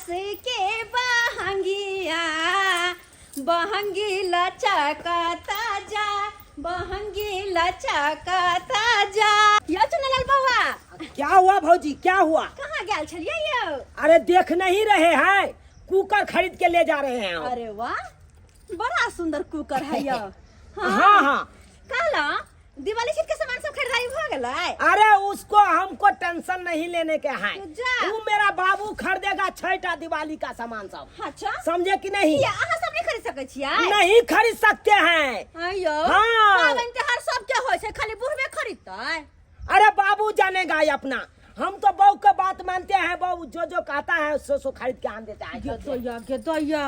के बहंगिया बहंगी लचकता जा बहंगी लचकता जा। यो चुनलाल बउआ क्या हुआ भौजी, क्या हुआ? कहाँ गेल छलियै यौ? अरे देख नहीं रहे हैं, कुकर खरीद के ले जा रहे हैं। अरे वाह, बड़ा सुंदर कुकर है यो। हाँ हाँ। कहला दिवाली छठ के सामान सब खरीदारी हो गेलै? अरे उसको हमको टेंशन नहीं लेने के है, जा। वो मेरा बाबू खरीदेगा छठा दिवाली का सामान सब। अच्छा, समझे कि नहीं? ये अहाँ सब नहीं खरीद सकै छियै? नहीं खरीद सकते हैं। अयो, हाँ। पाबनि त्योहार सब के होइ छै, खाली बुढ़बे खरीदतै? अरे बाबू जानेगा ये अपना, हम तो बहू का बात मानते हैं। बहू जो जो कहता है सो खरीद के आन देता है। गे दैया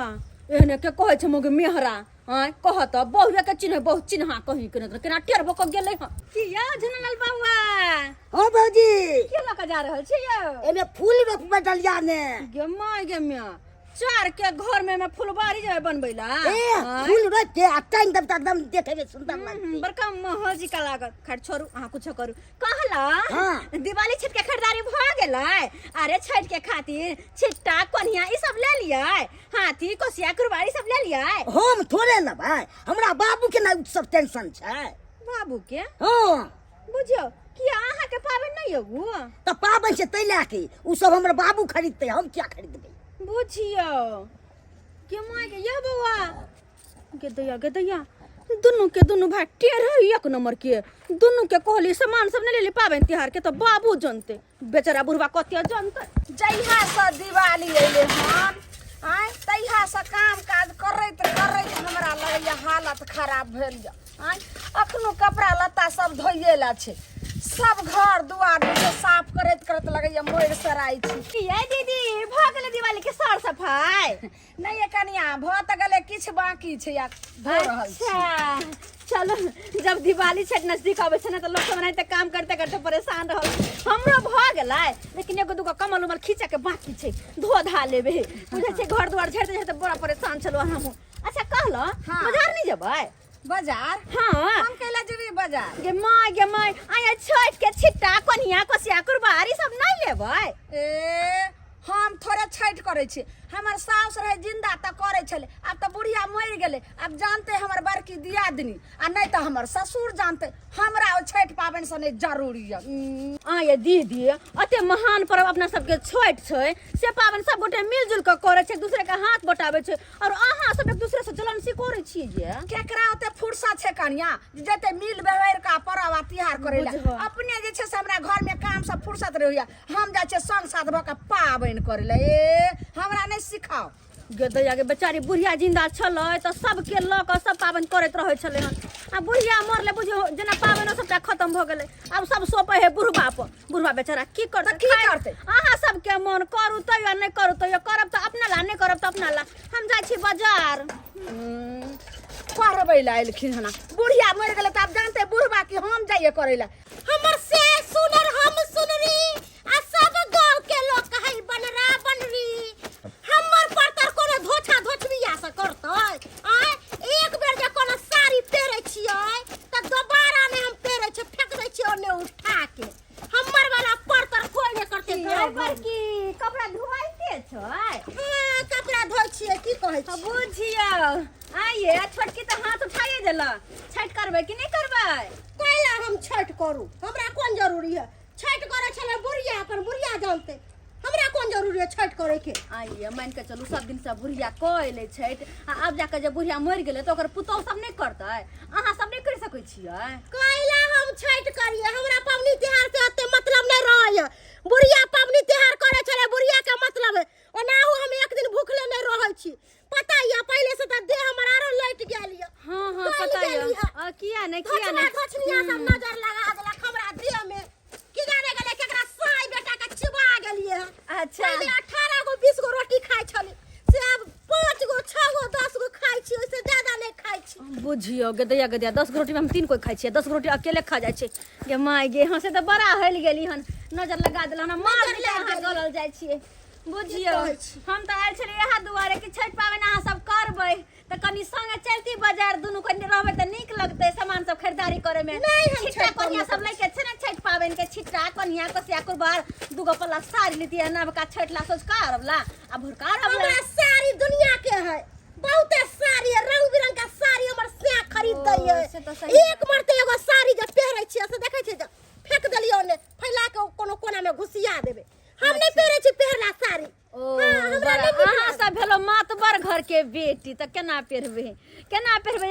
एहने के कहै छै मोगे मेहरा हां कहत बहुए के चिन्ह बहुत चिन्हा कहीं के न केना टेरबो क गेलै ह की या झनलाल बाबा। हाँ भौजी, के लक जा रहल छी यौ? एने फूल रोपबे डलिया ने। गे माय गे म्या, चार के घर में फुलबारी जे बनबैला फूल रोप के आ टाइम तब एकदम देखे में सुंदर लगती। बड़का महल जी का लागत। खैर छोड़ू, अहाँ कुछ करू। कहला हाँ। दिवाली छठ के खरीदारी भ गेलै? अरे छठ के खातिर छिट्टा कोनिया ई सब ले लियै, हाथी कोसिया कुरबारी सब ले लियै। हम थोड़े लेबै, हमरा बाबू के ना सब टेंशन छै। बाबू के? हाँ। बुझियो कि अहाँ के पाबनि नहीं होगु तो पाबन से तैला के उ सब हमर बाबू खरीदते, हम क्या खरीदबे? बुझियो के माय के ये बउआ के दैया दुनु के दुनु भाई टेर है एक नंबर के। दुनु के कहली सामान सब नहीं ले ली पाबनि त्योहार के तो बाबू जानते, बेचारा बुढ़वा कतिया जानते। जहिया से दिवाली अइले हन आय तहिया से काम काज करैत करैत हमरा लगैया हालत खराब भेल य। आय अखनो कपड़ा लत्ता सब धोइए ला छै, सब घर दुआर से साफ करैत करैत लगैया मोर सराय छी। की ये दीदी भ गेलै दिवाली के सर सफाई? नहीं कनिया भ त गेले किछ बाकी छै या धो रहल छी। अच्छा चलो, जब दिवाली छठ नजदीक आवे छै ना तो लोग सब नहीं काम करते करते परेशान रहल। हमरो भ गेलै, लेकिन एगो दूगो कमल उमल खींचे के बाकी छै, धो धा लेबे। बुझे छै घर दुआर झड़ते झड़ते बड़ा परेशान छलो हम। अच्छा कहलो बाजार नहीं जेबै? बाजार? हाँ। हम कैला जेबी बाजार? गे माय आया छठ के छिट्टा कोनिया कोसिया कुरबारी सब नहीं लेबै? ए हम थोड़े छठ करे छी, हमर साउस रहे जिंदा त करे छले, अब तो बुढ़िया मर गेले। अब जानते हमर बड़की दियादनी आ नहीं तो हमर ससुर जानते, हमरा ओ छठ पाबनि से नहीं जरूरी है। आये दीदी अते महान पर्व अपना सबके छठ छै, से पाबनि सब गोटे मिलजुल के करे छै, एक दूसरे के हाथ बटावे छै और अहाँ सब एक दूसरे से जलन सिकोरे छियै जे केकरा ओते फुर्सत छै कनिया जते मिल बेहर का पर्व आ त्योहार करेला? अपने जे छै से हमरा घर में काम सब फुर्सत रहैया, हम जा छै संग साथ भ के पाबनि करेला। ए हमरा नहीं सिखाओ। गे दैया गे बेचारी बुढ़िया जिंदा छलै त सबके ल क सब पाबनि करैत रहै छलै हन। आ बुढ़िया मरले बुझियो जेना पाबनि सबटा खत्म भ गेलै, अब सब सोपे है बुढ़बा पर। बुढ़बा बेचारा की करतै? की करतै? अहाँ सबके मन करू त या नहीं करू त या करब त अपना ला, नहीं करब त अपना ला। हम जाइ छी बाजार। करबै ला एलखिन हना, बुढ़िया मर गेले त अब जानते बुढ़बा की हम जाइए करेला। हमर से सुनर हम सुनरी आ सब गांव के लोग कहै बनरा बनरी। हमर परतर कोनो धोछा धोछबिया से करतै? आय एक बेर जे कोनो साड़ी पेरै छियै त दोबारा ने हम पेरै छै, फेंक दै छियै ओने उठा के। हमर वाला परतर कोई ने करते घर पर की कपड़ा धोइते छै? हां कपड़ा धोइ छियै, की कहै छी? बुझियो आइए छोटकी त हाथ उठाइए देला। छठ करबै कि नहीं करबै? कैला हम छठ करू? हमरा कोन जरूरी है? छठ करे छले बुढ़िया, अपन बुढ़िया जानते, हमरा कोन जरूरी है छठ करे के? आइए मान के चलू सब दिन से बुढ़िया कऽ ले छठ, आ अब जाके जब बुढ़िया मर गेलै तो ओकर पुतौह सब नहीं करतै? अहाँ सब नहीं कर सकै छियै? कैला हम छठ करिए? हमरा पबनी त्योहार से ओते मतलब नहीं रहय। बुढ़िया पबनी त्योहार करे छले, बुढ़िया के मतलब है। ओनाहु हम एक दिन भूखले नहीं रहै छी, पता या पहले से त देह हमर आरो लट गेल य। हां पता या किया नहीं धोछनिया सब नजर लगा देलक हमरा देह में, की जाने गेले केकरा साई बेटा के चिबा गेलिए। अच्छा पहले 18 गो 20 गो रोटी खाइ छली, से अब 5 गो 6 गो 10 गो खाइ छी, ओइसे ज्यादा नहीं खाइ छी। बुझियो गे दैया 10 गो रोटी में हम 3 कोई खाइ छियै, 10 गो रोटी अकेले खा जाइ छै। गे माय गे हंसे त बड़ा हल गेली हन, नजर लगा देला ना मार के गलल जाइ छियै। बुझियो हम तो आयल छलियै यहाँ दुआरे कि छठ पाबनि अहाँ सब करबै त कनी संगे चलती बाजार दुनू कनी रहबै त नीक लगतै सामान सब खरीदारी करे में छिट्टा कनिया सब लेके छै ना छठ पाबनि के छिट्टा कनिया कसिया कुरबार दुगो पल्ला साड़ी लेती है नवका छठ ला सोच करबला आ भुरका हमरा सारी दुनिया के है बहुते साड़ी है रंग बिरंग का साड़ी हमर से खरीद दैए एक मरते एगो साड़ी जे पहिरै छियै से देखै छियै फेंक देलियै ओने फैला के कोनो कोना में घुसिया देबे हम नहीं पहिरै छी पहिरला साड़ी अहाँ सब भेलो मातबर घर के बेटी त केना पहिरबै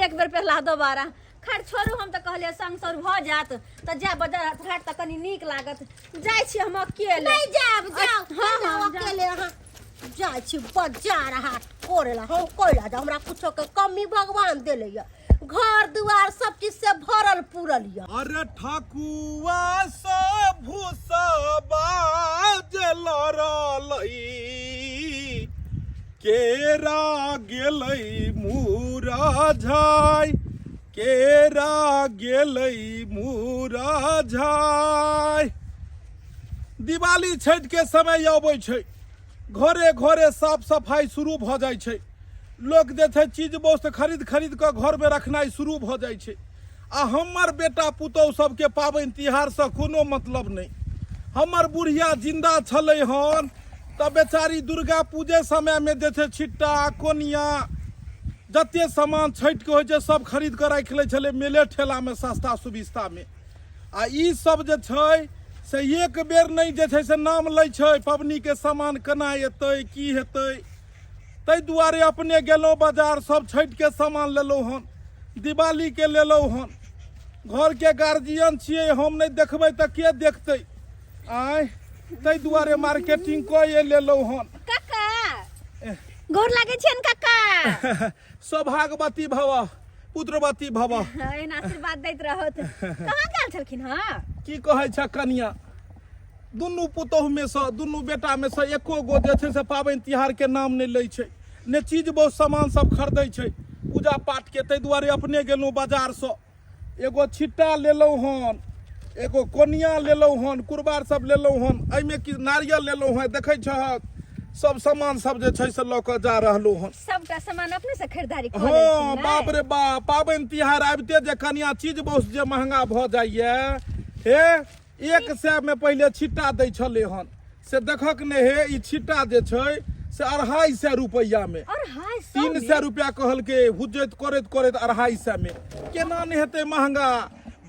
एक बेर पहिला दोबारा खैर छोड़ू हम त कहलियै संग सर भ जात त जा बाजार हाट त कनी नीक लागत जाइ छी हम अकेले नहीं जाब जाओ हम अकेले अहाँ जाइ छी बाजार हाट कोरेला हम कोइला जा हमरा कुछो के कमी भगवान देले या घर दुआर सब चीज से भरल पूरल या अरे ठकुआ से भूसबा जलरलई केरा गेलै मुरझाई केरा गेलै मुरझाई दिवाली छठ के समय अबै छै घरे घरे साफ सफाई शुरू भ जाइ छै लोग जे छै चीज वस्तु खरीद के घर में रखनाइ शुरू भ जाइ छै आ हमर बेटा पुतौह सबके पाबनि तिहार से कोनो मतलब नहीं हमर बुढ़िया जिंदा छलै हन त बेचारी दुर्गा पूजे समय में जे छै छिट्टा कोनिया जते सामान छठ के होइ छै सब खरीद के राख लै छलै मेले ठेला में सस्ता सुविस्ता में आ ई सब जे छै से एक बेर नहीं जे छै से नाम लै छै पबनी के सामान केना एतै की हेतै तै दुआरे अपने गेलौं बाजार सब छठ के सामान लेलौं हन दिवाली के लेलौं हन घर के गार्जियन छियै हम नहीं देखबै त के देखतै आय तै दुआरे मार्केटिंग कए लेलौं हन काका गोर लागे छन काका सौभाग्यवती भव पुत्रवती भव एहन आशीर्वाद दैत रहत कहाँ गेल छलखिन हां की कहै छ कनिया दुनू पुतोह में से दुनू बेटा में से एको गो जे छै से पाबनि तिहार के नाम नहीं लै छै ने चीज बहुत सामान सब खरीदै छै पूजा पाठ के तै दुआरे अपने गेलौं बाजार से एगो छिट्टा लेलौं हन एगो कोनिया लेलौं हन कुरबार सब लेलौं हन एमे की नारियल लेलौं हन देखै छ सब सामान सब जे छै से ल के जा रहलो हन सबटा सामान अपने से खरीदारी कर हां बाप रे बाप पाबनि तिहार आबिते जे कनिया चीज वस्तु जे महंगा भ जाइए हे 100 में पहले छिट्टा दै छले हन से देखक ने हे ई छिट्टा जे छै से 250 रुपया में 300 रुपया कहल के हुज्जत करैत 250 में केना नहीं हेतै महंगा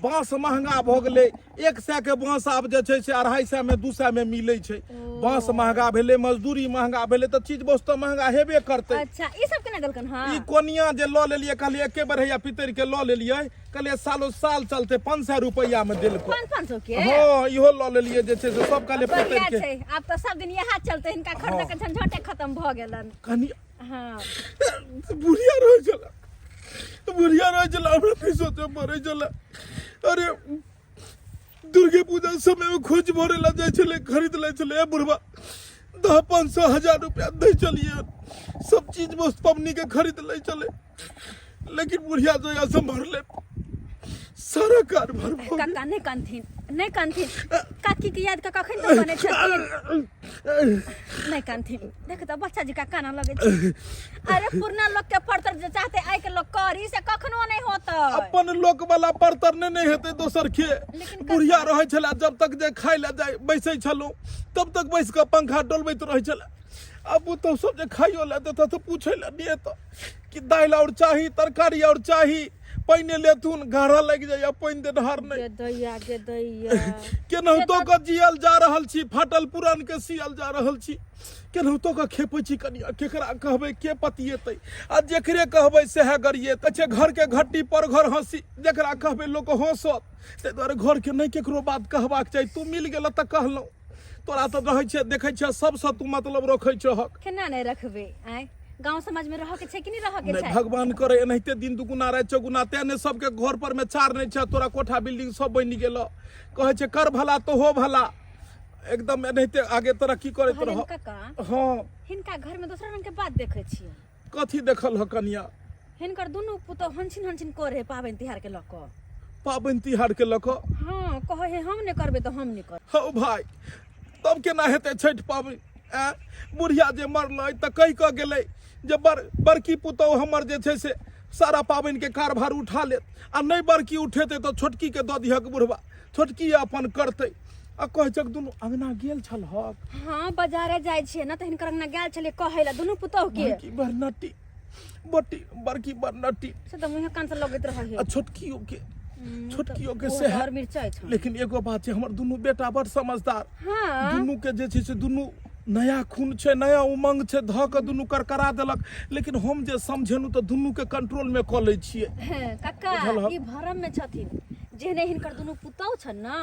बांस महंगा भ गेलै 100 के बांस आब जे छै से 250 में 200 में मिलै छै बांस महंगा भेलै मजदूरी महंगा भेलै त चीज वस्तु महंगा हेबे करतै अच्छा ई सब केना देलकन हां ई कोनिया जे ल लेलिए कहलिए एके बेर हैया पितर के ल लेलिए कहलिए सालो साल चलते 500 रुपया में देलको 500 के हां इहो ल लेलिए जे छै से सब कहलिए पितर के छै अब तो सब दिन यहा चलते इनका खर्चा के झंझटे खत्म भ गेलन कनिया हां बुढ़िया रह चला हमरा पैसो ते मरे चला अरे दुर्गे पूजा समय में खोज भरे ला जाय छले खरीद ले छले बुढ़वा 10-500 रुपया दे चलिए सब चीज वस्तु पबनी के खरीद ले चले लेकिन बुढ़िया जो या संभर ले सारा कार भर काका नहीं कांथिन काकी की याद का कखन तो बने छथिन नहीं कांथिन देख त बच्चा जी का काना लगे छै अरे पुरना लोग के पड़तर जे चाहते आइ के लोग करी से कखनो नहीं होता अपन लोक वाला पड़तर नहीं हेते दोसर खे बुढ़िया रहे छला जब तक जे खाय ले जाय बैसै छलो तब तक बैस के पंखा डोलबैत रहे छला अब तो सब जे खाइयो ले देता तो पूछे ले नहीं तो कि दाल और चाही तरकारी और चाही पैने लेथुन घाड़ा लग जाय पैन दे ढार नहीं के दैया केनाहुतो के जियल जा रहल छी फाटल पुरान के सियल जा रहल छी केनाहुतो के खेपै छी कनिया केकरा कहबै के पतिएतै आ जेकरे कहबै सेहे गरिएत अच्छे घर के घट्टी पर घर हंसी जेकरा कहबै लोक हंसत ते दुआरे घर के नहीं केकरो बात कहबाक चाही तू मिल गेल त कहलौ तोरा त रहै छै देखै छै सबसे तू मतलब रखै छ हक केना नहीं रखबे आइ गांव समाज में रह के छै कि नहीं रह के छै भगवान करे एनाहिते दिन दुगुना रात चौगुना तेने सबके घर पर में चार नहीं छै तोरा कोठा बिल्डिंग सब बनि गेल कहे छै कर भला तो हो भला एकदम एनाहिते आगे तरक्की करैत रह हां हिनका घर में दूसरा रंग के बात देखे छियै कथी देखल ह कनिया हिनकर दुनू पुतो हंसिन करे पाबनि तिहार के लक पाबनि तिहार के लक हां कहे हम ने करबे तो हम नहीं कर हौ भाई तब केना हेतै छठ पाबनि बुढ़िया जे मरलै तऽ कहि कऽ गेलै जे बड़की पुतहु हमर जे छै से सारा पाबनि के कारभार उठा लेत आ नहीं बड़की उठेतै तऽ छोटकी के दऽ दिहक बुढ़वा छोटकी अपन करतै आ कहै छक दुनू अंगना गेल छलहक हाँ बाजारे जाइ छियै ना तऽ हिनकर अंगना गेल छलियै कहै ला दुनू पुतहु के बड़की बरनट्टी बड़की बरनट्टी से तऽ मुँहे कान से लगैत रहै आ छोटकियो के से है। और मिर्चाई छ लेकिन एगो बात छै हमर दुनू बेटा बड़ समझदार हाँ दुनू के जे छै से दुनू नया खून छै नया उमंग छै धऽ कऽ दुनू करकरा देलक लेकिन हम जे समझेनु तऽ दुनू के कंट्रोल में कऽ लै छियै काका बुझल हँ? ई भरम में छथिन जेहने हिनकर दुनू पुतहु छन ना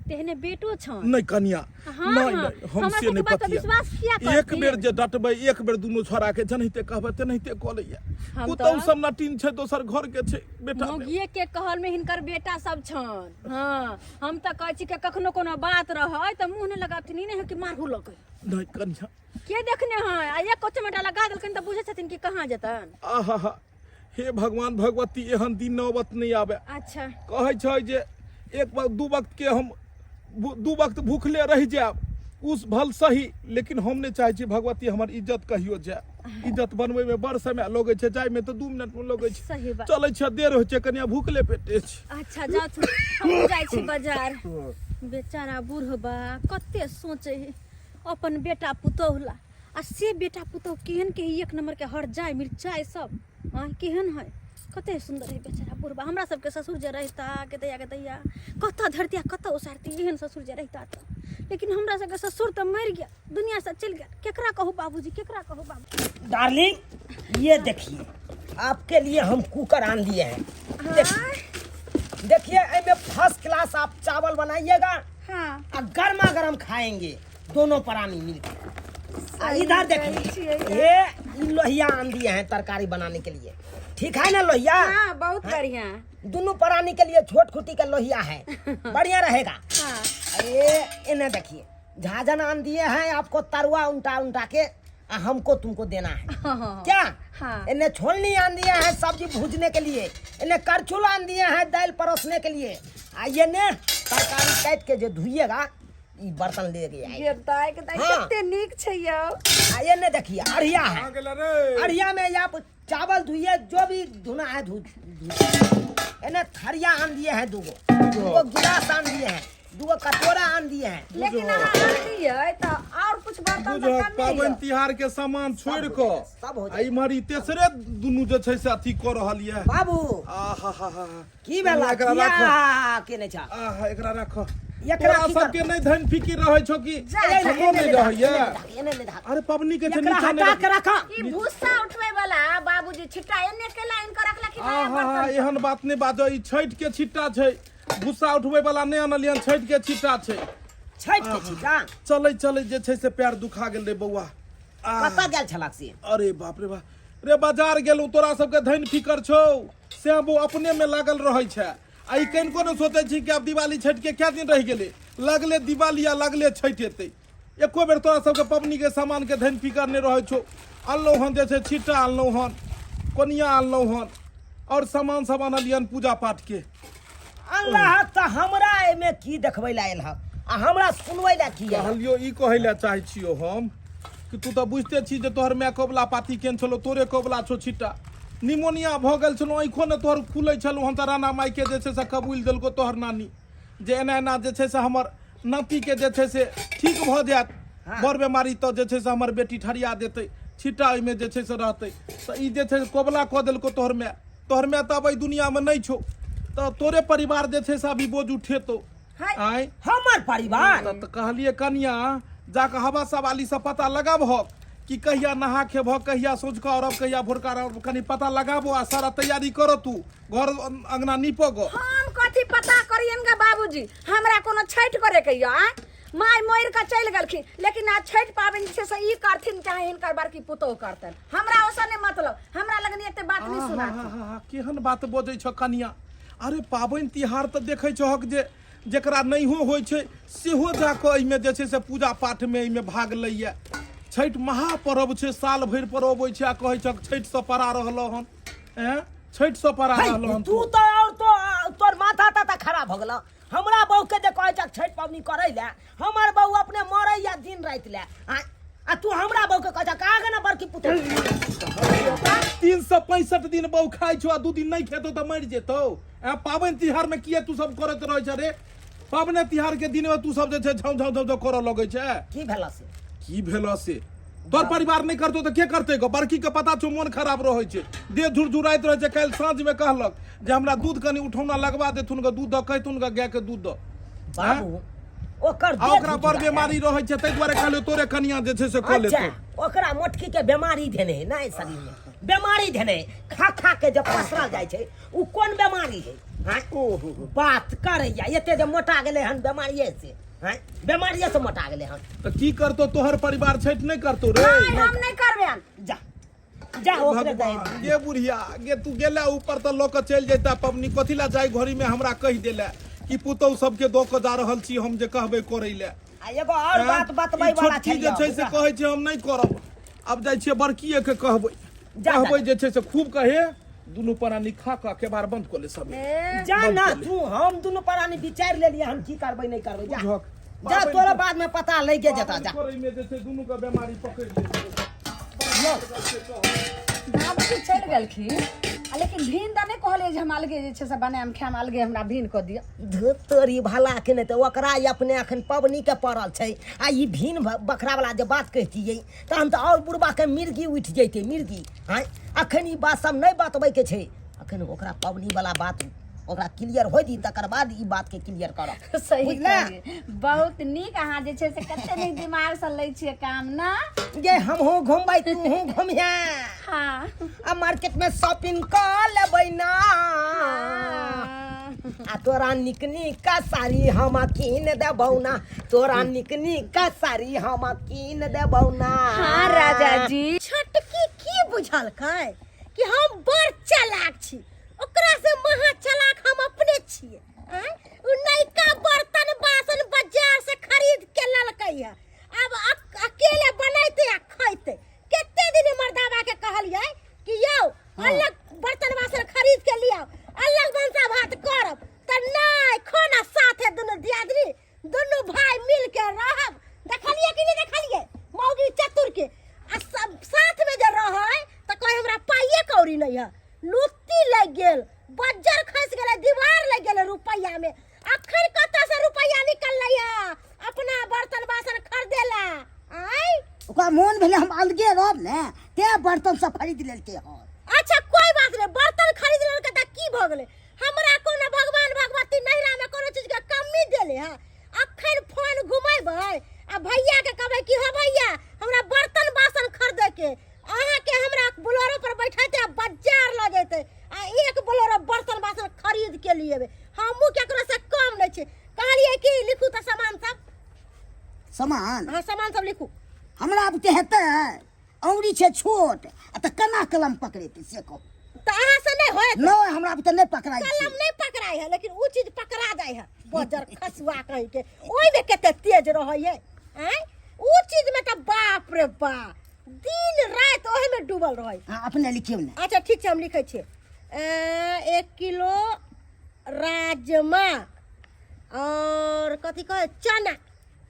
तेहने बेटो छन नहीं कनिया हाँ, नहीं हाँ, नहीं हम हमरा से सबके नहीं बात पर पतिया विश्वास किया एक करती? बेर जे डटबै एक बेर दुनू छोरा के जनहिते कहबै तेनाहिते कऽ लैया हम पुतहु तऽ- सब नटीन छै दोसर घर के छै बेटा मे। मौगिए के कहल में हिनकर बेटा सब छन हाँ हम तऽ कहै छी कि कखनो कोनो बात रहै तऽ मुंह ने लगाथिन ई नहीं है कि मारहु लगे नहीं कनिया के देखने हैं आ एक कोचमेटा लगा देलकन तऽ बुझै छथिन कि कहाँ जेतन आहा हे भगवान भगवती एहन दिन नौबत नहीं आवे अच्छा कहै छै जे एक वक्त दू वक्त के हम दू वक्त भूखले रह जाब उस भल सही लेकिन हम नहीं चाहे छी भगवती हमर इज्जत कहियो जाए इज्जत बनवे में बड़ समय लगे छै जाय में तो 2 मिनट में लगे छै सही बात चले छै देर हो छै कनिया भूखले पेटे छै अच्छा जाओ हम जाइ छी बाजार बेचारा बूढ़बा कते सोचे है अपन बेटा पुतहु ला आ से बेटा पुतहु केहन के एक नंबर के हरजाई मिर्चाई सब केहन है कते सुंदर है बेचारा बुढ़बा हमरा सबके ससुर जे रहता के दैया कत धरतिया कत उसारती एहन ससुर जे रहता तो लेकिन हमरा सबके ससुर तो मर गया दुनिया से चल गया केकरा कहू बाबूजी केकरा कहू बाबू डार्लिंग ये देखिए आपके लिए हम कुकर आन दिए हैं देखिए इसमें फर्स्ट क्लास आप चावल बनाइएगा हाँ और गर्मा गर्म खाएंगे दोनों प्राणी मिलकर इधर देखिए ये लोहिया आन दिए हैं तरकारी बनाने के लिए ठीक है ना लोहिया हाँ बहुत बढ़िया दोनों प्राणी के लिए छोट खुटी का लोहिया है बढ़िया रहेगा हाँ अरे इन्हें देखिए झाझन आन दिए हैं आपको तरुआ उल्टा के हमको तुमको देना है क्या हाँ। इन्हें छोलनी आन दिया है सब्जी भूजने के लिए इन्हें करछुल आन दिए हैं दाल परोसने के लिए आइए ने तरकारी काट के जो धुइएगा ई बर्तन ले गया ये दाई के दाई हाँ। कते नीक छै यौ आइए ने देखिए अढ़िया है आ गेला रे अढ़िया में आप चावल धुइए जो भी धुना है इन्हें थरिया आन दिए हैं दूगो गिलास आन दिए हैं दूगो कटोरा आन दिए हैं लेकिन आनिए तो और कुछ बर्तन बुझ तो कम पाबनि तिहार के सामान छोड़ कऽ सब हो आ इम्हर ई तेसरे दुनू जे छै से अथी कऽ रहल ये बाबू आहा की भेला एकरा किया राखो के नहीं छा आहा एकरा राखो एकरा तोरा की सबके कर- नहीं धन फिकिर रहे छौ कि हमरो नहीं रहैया अरे पबनी के छै एकरा नीचा हटा के नहीं रखा ई भूसा उठवे वाला बाबूजी छिट्टा एने के लाइन कर रखला कि नया आहा बर्तन एहन बात नहीं बाजो ई छठ के छिट्टा छै भूसा उठबै वाला नहीं आनलियन छठ के छिट्टा छै छठ के छिटा चले जे छै से पैर दुखा गेल रे बौआ कतऽ गेल छलक से अरे बाप रे बाजार गेलू तोरा सबके धन फिकर छौ से वो अपने में लागल रहे छै आ ई कनिको ने सोचे छी कि आब दिवाली छठ के क्या दिन रह गेले लगले दिवाली आ लगले छठ एतै एको बेर तोरा सबके पबनी के सामान के धन फिकर नहीं रहे छौ अनलौ हन जे छै छिट्टा अनलौ हन कोनिया अनलौ हन और सामान सब अनलियन पूजा पाठ के अल्लाह त हमरा एमे की देखबै ला आयल ह आ हमरा सुनबै ला की आयल कहलियो ई कहै ला चाहे छियो हम कि तू तो बुझते छी जे तोहर माय कोबला पाती केन छलो तोरे कोबला छो छिट्टा निमोनिया भ गेल छलो आँखो ने तोहर खुलै छलो हम त राना माई के जे छै से कबूल देलको तोहर नानी जे एना एना जे छै से हमर नाती के जे छै से ठीक भ जायत बड़ बीमारी तो जे छै से हमर बेटी ठरिया देतै छिट्टा ओइमे जे छै से रहतै त ई जे छै से कोबला क देलको तोहर माय त अब दुनिया में नहीं छो त तोरे परिवार जे छै से अभी बोझ उठेतो आय हमर परिवार त कहलिए कनिया जाके हवा सवाली से पता लगाब कि कहिया नहा खेब कहिया सोचका अरब कहिया भोरका अरब कनी पता लगाबो आ सारा तैयारी करो तू घर अंगना नीपो गो हम कथी पता करियन गा बाबूजी हमरा कोनो छठ करे के या माय मोर का चल गलखिन लेकिन आज छठ पाबनि से ई करथिन चाहे इनकर बड़की पुतोह करतन हमरा ओसने मतलब हमरा लगनी एते बात नहीं सुना केहन बात बजै छ कनिया अरे पाबनि तिहार त देखै छहक जे जेकरा नहियो होइ छै सेहो जाके एहिमे जे छै से पूजा पाठ में एहिमे भाग लैया छठ महापर्व छै साल भरि पर अबै छै आ कहै छक छठ से परा रहलो हन छठ से परा रहलो हन तू तो और तो तोर माथा ता खराब भ गेल हमरा बहू के जे कहै छक छठ पाबनी करै ला हमर बहू अपने मरै या दिन रात ला आ तू हमरा बहू के कह का गना बड़की पुतौ 365 दिन बहू खाइ छौ आ 2 दिन नहीं खेतो तो मर जेतो। पाबनि तिहार में किए तू सब करत रहै छ रे? पाबनि तिहार के दिन में तू सब जे छै झौ झौ झौ करऽ लगै छै। की भेला से? की भेलो से? तोर परिवार नहीं करतो तो के करते गो? बड़की के पता छौ मन खराब रहै छै, देह झुरझुराइत रहै छै। काल साँझ में कहलक जे हमरा दूध कनी उठौना लगवा देथुन ग, दूध द कहथुन ग गाय के दूध द। बाबू ओकर आ ओकरा बड़ बीमारी रहै छै, तै दुआरे कहलियो तोरे कनिया जे छै से कऽ लेतो। अच्छा ओकरा मोटकी के बीमारी धेने है ना शरीर में, बीमारी धेने खा खा के जब पसरल जाय छै उ कोन बीमारी है? बात करैया एते जे मोटा गेलै हन बीमारिये से, बीमारिये से मोटा गेलै हन। तो की करतो? तोहर परिवार छठ नहीं करतो रे? नहीं हम नहीं करबे। जा जा ओकरे दे। गे बुढ़िया गे तू गेला ऊपर तो लोक चल जैता पबनी, कथी ला जाय घड़ी में हमरा कह देला कि पुतौ सबके दो के जा रहल छी हम जे कहबे करै ले। आ एगो और बात बतबै वाला छै जे छै से कहै छै हम नहीं करब। अब जाय छियै बड़कीए के कहबै, जा, कहबै जे छै से खूब कहे दुनू प्राणी खा खा के बार बंद कर ले सब। जा ना तू हम दुनू प्राणी विचार लेलिए हम की करबै नहीं करबै। जा बुझक। जा तोरा बाद में पता लगे जता। जा करई में जे छै दुनू के बीमारी पकड़ ले। बाबू जी चल गेलखिन लेकिन भीन द नहीं कहले जे हम अलगे जे छै से बनाएम खाएम अलगे हमरा भीन क दिय। तोरी भला के नहीं तो ओकरा अपने अखन पबनी के पड़ल छै आ ई भीन बकरा वाला जे बात कहतियै तहन तो और बुढ़बा के मिर्गी उठ जैते मिर्गी। हाँ अखन ई बात सब नहीं बतबै के छै, अखन ओकरा पबनी वाला बात ओकरा क्लियर हो दी तकर बाद ई बात के क्लियर करब। सही बुझले? कहलियै। बहुत नीक अहाँ जे छै से कते नीक दिमाग से लै छियै काम ना। ये हम हो घुमबै तू हो घुमिया हाँ आ मार्केट में शॉपिंग कर लेबै ना। आ तोरा निक निक का साड़ी हम कीन देबौ ना, तोरा निक निक का साड़ी हम कीन देबौ ना। हाँ राजा जी। छोटकी की बुझल कै कि हम बड़ चालाक छी, ओकरा से महा चालाक हम अपने छिए। उ नैका बर्तन बासन बाजार से खरीद के ललकै है, अब अकेले बनैते आ खैते। केते दिन मर्दाबा के कहलियै कि यौ अलग बर्तन बासन खरीद के लियाओ, अलग भंसा भात करब त नहीं खाना साथे दुनू दियादनी दुनू भाई मिल के रहब। देखलिए कि नहीं देखलिए मौगी चतुर के? आ सब साथ में जे रहै त कोई हमरा पाइए कौड़ी नहीं है, लुत्ती लग गेल, बज्जर खस गेलै, दीवार लग गेलै रुपैया में। अखन कतऽ से रुपैया निकललै है अपना बर्तन बासन खरीदेला? आई ओकरा मोन भेले हम अलगे रहब ने ते बर्तन सब खरीद लेलके हन। अच्छा कोई बात नहीं, बर्तन खरीद लेलकै त की भ गेलै? हमरा कोनो भगवान भगवती नहिरा में कोनो चीज के कमी देले है? अखन फोन घुमेबै आ भैया के कहबै कि हो भैया हमरा बर्तन बासन खरीदे के, अहाँ के हमरा बोलेरो पर बैठाते बाजार ल जेते आ एक बोलेरो बर्तन बासन खरीद के लिए हमहू केकरो से कम नहीं छै। कहलिए कि लिखू त सामान सब, सामान हां सामान सब लिखू। हमरा अब ते हेतै अंगुरी छै छोट आ त केना कलम पकड़ेतै से कहू? त अहाँ से नहीं होय नहीं हमरा अब ते नहीं पकड़ाई छै। कलम नहीं पकड़ाई है लेकिन वो चीज पकड़ा जाए है, बजर खसुआ कह के ओई में केते तेज रहै है। हैं वो चीज में तो बाप रे बाप दिन रात ओही में डूबल रहै। हां अपने लिखियो ने। अच्छा ठीक छै हम लिखै छियै 1 किलो राजमा और कथी कहे चना,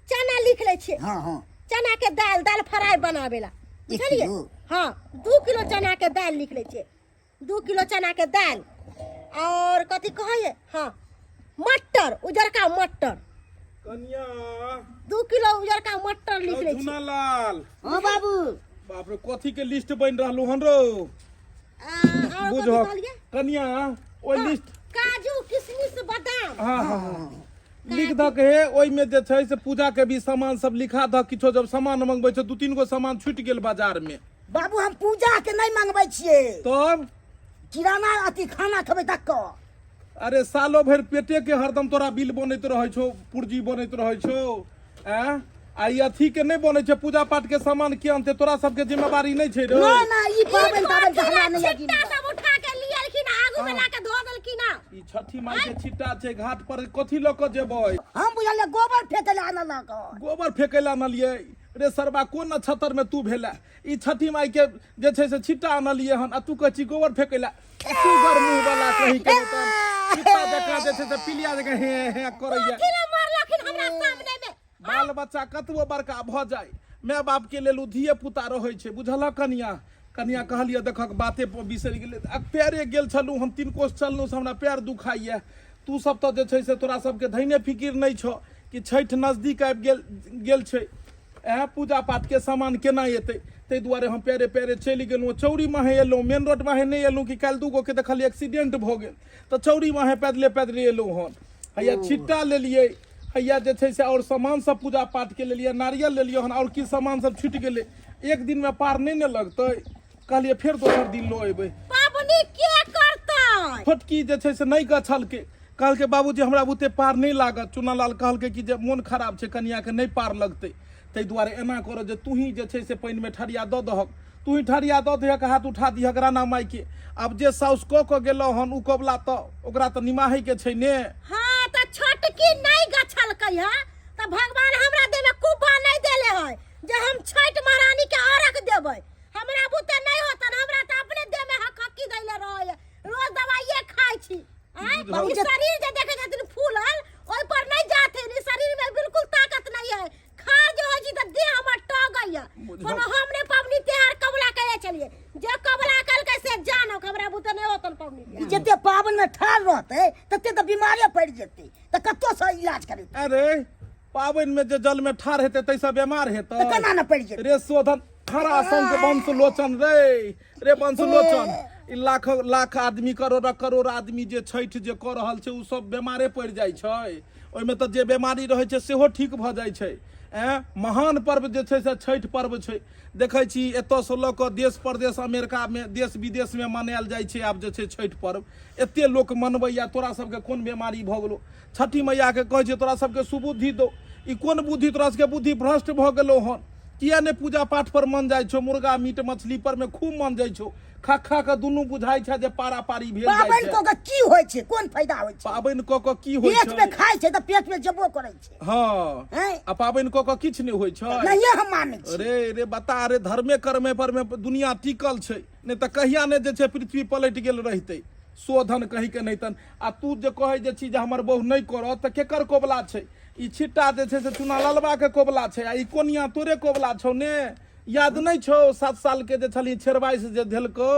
चना लिख ले छियै। हां हां चना के दाल, दाल फ्राई बनावेला बुझलिए? किलो? हाँ 2 किलो चना के दाल लिख ले छियै, 2 किलो चना के दाल और कथी कहे हाँ मटर, उजरका मटर कन्या 2 किलो उजरका मटर लिख ले छियै। लाल हां बाबू बाप रे कथी के लिस्ट बन रहलु हन रो? और कथी बुझक कहलिए? कन्या ओइ हाँ, लिस्ट काजू किशमिश बादाम। हाँ हाँ हाँ लिख द के ओइ में जे छै से पूजा के भी सामान सब लिखा द। किछो जब सामान मंगबै छै 2-3 गो सामान छूट गेल बाजार में बाबू हम पूजा के नहीं मंगबै छियै, तब किराना अति खाना खेबै तक क। अरे सालो भर पेटे के हरदम तोरा बिल बनैत रहै छौ, पुर्जी बनैत रहै छौ। आ ई अथी के नहीं बनै छै पूजा पाठ के सामान के आनते? तोरा सबके जिम्मेवारी नहीं छै रे? नहीं नहीं ई पाबन ताबन के हमरा नहीं यकीन। छिट्टा सब उठा के लियलखिन आगू में लाके धो देलखिन। ई छठी माई के छिट्टा छै घाट पर, कथी ल के जेबै? हम बुझल गोबर फेंके ले आना लग। गोबर फेंकै ला आनलियै रे सरबा? कोन नक्षत्र में तू भेला? ई छठी माई के जे छै से छिट्टा आनलियै हन आ तू कहै छी गोबर फेंकै ला? सुगर मुंह वाला कहि के त छिट्टा जका जे छै से पिलिया जका हे हे करैया। किले मारलखिन हमरा सामने में। बाल बच्चा कतबो बड़का भ जाय माय बाप के लेल धिये पुता रहै छै बुझल कनिया कनिया कहलिए देखक बाते पर बिसरि गेलै पैरे गेल छलहुँ हम 3 कोस चललहुँ से हमरा पैर दुखाइए तू सब तऽ जे छै से तोरा सबके धैने फिकिर नहि छौ कि छठि नजदीक आबि गेल छै पूजा पाठ के सामान केना एतै ताहि दुआरे हम पैरे पैरे चलि गेलहुँ चौरी माहे एलहुँ मेन रोड माहे नहि एलहुँ कि काल्हि 2 गो के देखलिए एक्सीडेंट भऽ गेल तऽ चौरी माहे पैदले पैदले एलहुँ हन हैया छिट्टा लेलिए हैया जे छै से और सामान सब पूजा पाठ के लेलिए नारियल लेलिए हन और की सामान सब छूटि गेलै एक दिन में पार नहीं न लगतै कहलिए फेर दोसर दिन लो एबै पाबनी के करतै छोटकी जे छै से नहीं गछल के कहलकै बाबूजी हमरा बुते पार नहीं लागत चुनालाल कहलकै कि जे मोन खराब छै कनिया के नहीं पार लगतै ताहि दुआरे एना कर जे तू ही जे छै से पानि में ठरिया दऽ दहक तू ही ठरिया दऽ दहक हाथ उठा दिहक राना माई के अब जे साउस कऽ गेलौ हन उ कबला तऽ ओकरा तऽ निमाहे के छै ने हाँ तऽ छोटकी नहीं गछलकै है तऽ भगवान हमरा देह में कुब्बा नहीं देले है जे हम छठ महारानी के अर्घ देबै हमरा बुते नहीं होतन हमरा तऽ अपने देह में हक्की दैले रहै रोज दवाइए खाइ छी ई शरीर जे देखे छथिन फूलल ओइ पर नहीं जाथे ई शरीर में बिल्कुल ताकत नहीं है खा जो हो जी त देह हमर टगैया कोनो हमने पबनी त्योहार कबला करे चलिए जे कबला कल कैसे जानो हमरा बुते नहीं होतन पबनी जते पाबन में ठाड़ रहते तते तो बीमारी पड़ जेते त कत्तो से इलाज करे अरे पाबन में जे जल में ठाड़ हेतै तैसा बीमार हेतै केना न पड़ जेते रे शोधन हरा संग वंश लोचन रे वंश लोचन लाख लाख आदमी करोड़ आदमी जे छठि जे कऽ रहल छै उ सब बीमारे पड़ जाइ छै ओइमे तऽ जे बीमारी रहै छै सेहो ठीक भऽ जाइ छै महान पर्व जे छै से छठि पर्व छै देखै छी एतऽ से लऽ कऽ देश प्रदेश अमेरिका में देश विदेश में मनायल जाइ छै आब जे छै छठि पर्व एते लोक मनबैया तोरा सबके कोन बीमारी भऽ गेलो छठी मैया के कहै छै तोरा सबके सुबुद्धि दो ई कोन बुद्धि तोरा सबके बुद्धि भ्रष्ट भऽ गेलो हन किया ने पूजा पाठ पर मन जाइ छो मुर्गा मीट मछली पर में खूब मन जाइ छो खा के दुनू बुझाइ छै जे पारा पारी भेल जाइ छै पाबन को की होय छै कोन फायदा होय छै पाबन को की होय छै पेट में खाइ छै त पेट में जबो करै छै हां आ पाबन को किछ नहीं होय छै नहीं हम मानै छी रे बता रे धर्मे कर्मे पर में दुनिया टिकल छै नहीं त कहिया ने जे छै पृथ्वी पलट गेल रहितै शोधन कहि के नहीं तन आ तू जे कहै जे छी जे हमर बहु नहीं करत त केकर कोबला छै ई छिट्टा जे छै से चुना ललबा के कोबला छै आ ई कोनिया तोरे कोबला छौ ने याद नहीं छौ 7 साल के जे छली छेरबाई से जे धेलको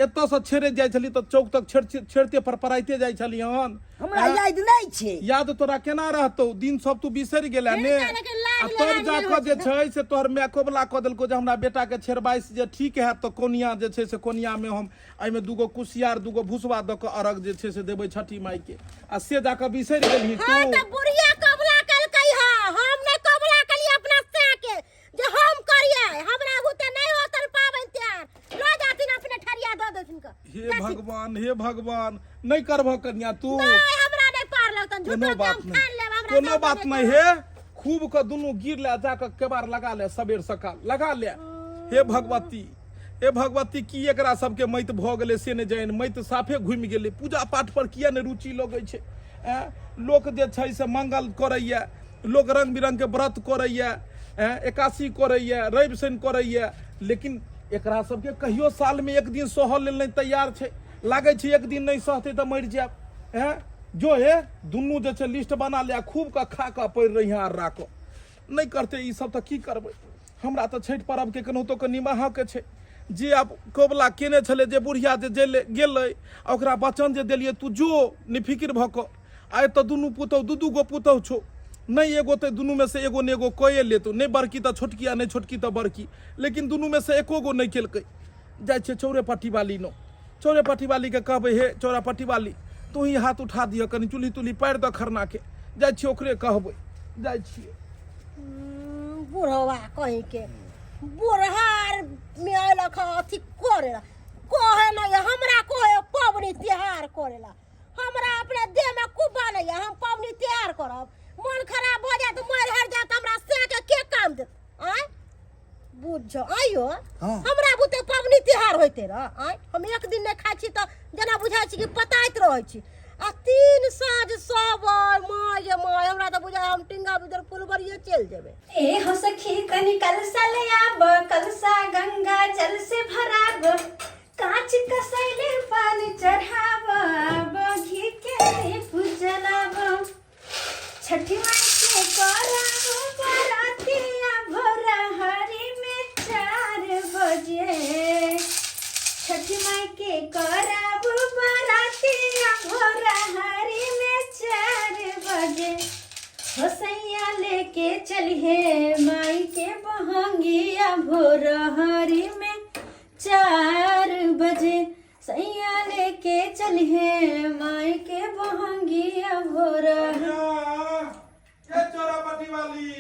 एतऽ से छेड़े जाइ छली तऽ चौक तक छेड़ते फरफराइते जाइ छली हन हमरा याद नहीं छै याद तोरा केना रहतौ दिन सब तू बिसरि गेला ने आ तब जाके जे छै से तोहर माय कोबला कऽ देलको जे हमरा बेटा के छेरबाई से जे ठीक है तऽ कोनिया जे छै से कोनिया में हम एमे 2 गो कुसियार 2 गो भुसवा द के अरग जे छै से देबै छठी माई के आ से जाके बिसरि गेलही तू हां त बुढ़िया कबला कलकै हा हम ने कबला कली अपना से के जे हम करिए हमरा बुते नहीं होतन पाबन त्यार लो जातिन अपने ठरिया द देथिन का हे भगवान नहीं करबह कन्या तू नहीं हमरा नहीं पार लगतन झूठो काम ठान ले हमरा कोनो बात नहीं हे खूब के दुनू गिर ले जाके केबार लगा ले सबेर सकाल लगा ले हे भगवती की एकरा सबके मैत भ गेलै से ने जान मैत साफे घुमि गेलै पूजा पाठ पर किया ने रुचि लगै छै लोक जे छै से मंगल करैया लोक रंग बिरंग के व्रत करैया एकादशी करैया रवि शनि करैया लेकिन एकरा सबके कहियो साल में एक दिन सहल लेल नहीं तैयार छै लागे छै एक दिन नहीं सहते तो मर जाब जो है दुनू जे छै लिस्ट बना ले खूब के खा के पड़ रही आर राख नहीं करते ई सब तो की करबै हमरा तो छठि पर्व के केनाहितो के निमाह के छै जे आब कोबला केने छले जे बुढ़िया जे गेलै ओकरा वचन जे देलिए तू जो निफिकिर भ क आइ तो दुनू पुतौ 2 गो पुतौ छौ नहीं एगो तो दुनू में से एगो ने एगो कए लेतो नहीं बड़की तो छोटकी आ नहीं छोटकी तो बड़की लेकिन दुनू में से एको गो नहीं केलकै जाइ छै चौरे पट्टी वाली नो चौरे पट्टी वाली के कहबै हे चौरा पट्टी वाली तू ही हाथ उठा दिया कनी चुल्ही तुल्ही पार द खरना के जाइ छी ओकरे कहबै जाइ छियै बुढ़वा कहि के बुढ़हार में आइलख अथी करेला कहे नहीं हमरा कहे पबनी त्योहार करेला हमरा अपने देह में कुब्बा नहीं है हम पबनी त्योहार करब मन खराब हो जाए तो मर हर जाए हमरा से के काम दे आय बुझो आइयो हमरा बुते पबनी त्योहार होते रह आय हम एक दिन नहीं खाइ छी तो जना बुझाइ छी कि पताइत रहै छी आ 3 साँझ सब माय हमरा तो बुझाइ हम टिंगा बिदर फुलबरिए चल जेबे ए हो सखी कनी कलसा ले आब कलसा गंगा जल से भराब कांच कसैले पानी चढ़ाब घी के पूजलाब छठी माई के कराब बरातिया भोरा हरी बजे छठ माई के करब बराती भोरहरी में 4 बजे हो सैया लेके चलिए माई के बहंगिया भोरहरी में 4 बजे सैया लेके चलिए माई के बहंगिया भोरहरी के चोरापट्टी वाली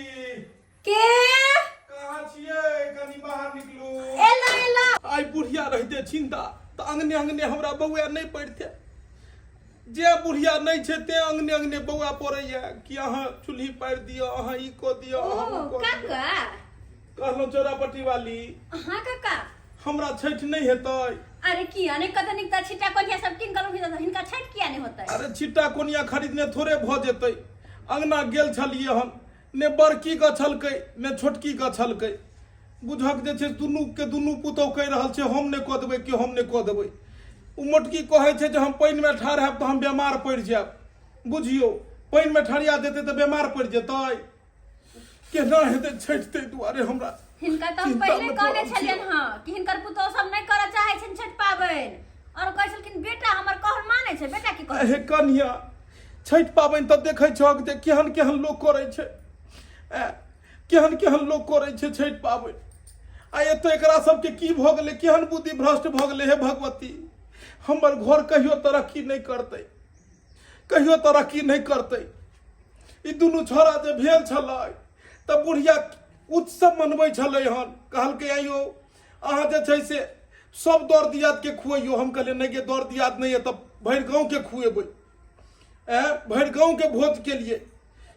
के कहाँ छियै कनी बाहर निकलू एला एला आई बुढ़िया रहते चिंता तो अंगने अंगने हमरा बउआ नहीं पड़ते जे बुढ़िया नहीं छे ते अंगने अंगने बउआ पड़ैया कि अहाँ चूल्ही पारि दियो अहाँ ई को दियो अहाँ ऊ को दियो। काका कहलो चोरापट्टी वाली हाँ काका हमरा छठ नहीं हेतै अरे किया ने कत निकता छिटा कोनिया सब किन करू हिनका छठ किया नहीं होता है अरे छिट्टा कोनिया खरीदने थोड़े भ जेतै अंगना गेल छलिए हम ने बड़की गछलकै ने छोटकी गछलकै बुझक जे छै दुनू के दुनू पुतौह कहि रहल छै हम ने क देबै कि हम ने क देबै उ मोटकी कहै छै जे हम पानि में ठाढ़ हैब तऽ हम बीमार पड़ि जायब बुझियो पानि में ठहरिया देतै तऽ बीमार पड़ि जेतै केना हेतै छठ तै दुआरे हमरा हिनका तो हम चिंता पहले में कहने पड़ल छलियन छी। हां कि हिनकर पुतौह सब नहीं करऽ चाहे छन छठ पाबनि और कहै छलखिन बेटा हमर कहल मानै छै बेटा की कहै हे कन्या छठ पाबनि तऽ देखै छहक जे केहन केहन लोक करै छै केहन केहन लोक करै छै छठ पाबनि आ एतऽ एकरा सबके की भऽ गेलै केहन बुद्धि भ्रष्ट भऽ गेलै हे भगवती हमर घर कहियो तरक्की नहीं करतै कहियो तरक्की नहीं करतै ई दुनू छोरा जे भेल छलै तऽ बुढ़िया उत्सव मनबै छलै हन कहलकै आइयो अहाँ जे छै से सब दौड़ दियाद के खुआइयो हम कहलियै नहीं गे दौड़ दियाद नहीं है तऽ भरि गाँव के खुएबै भरि गाँव के भोज के लिए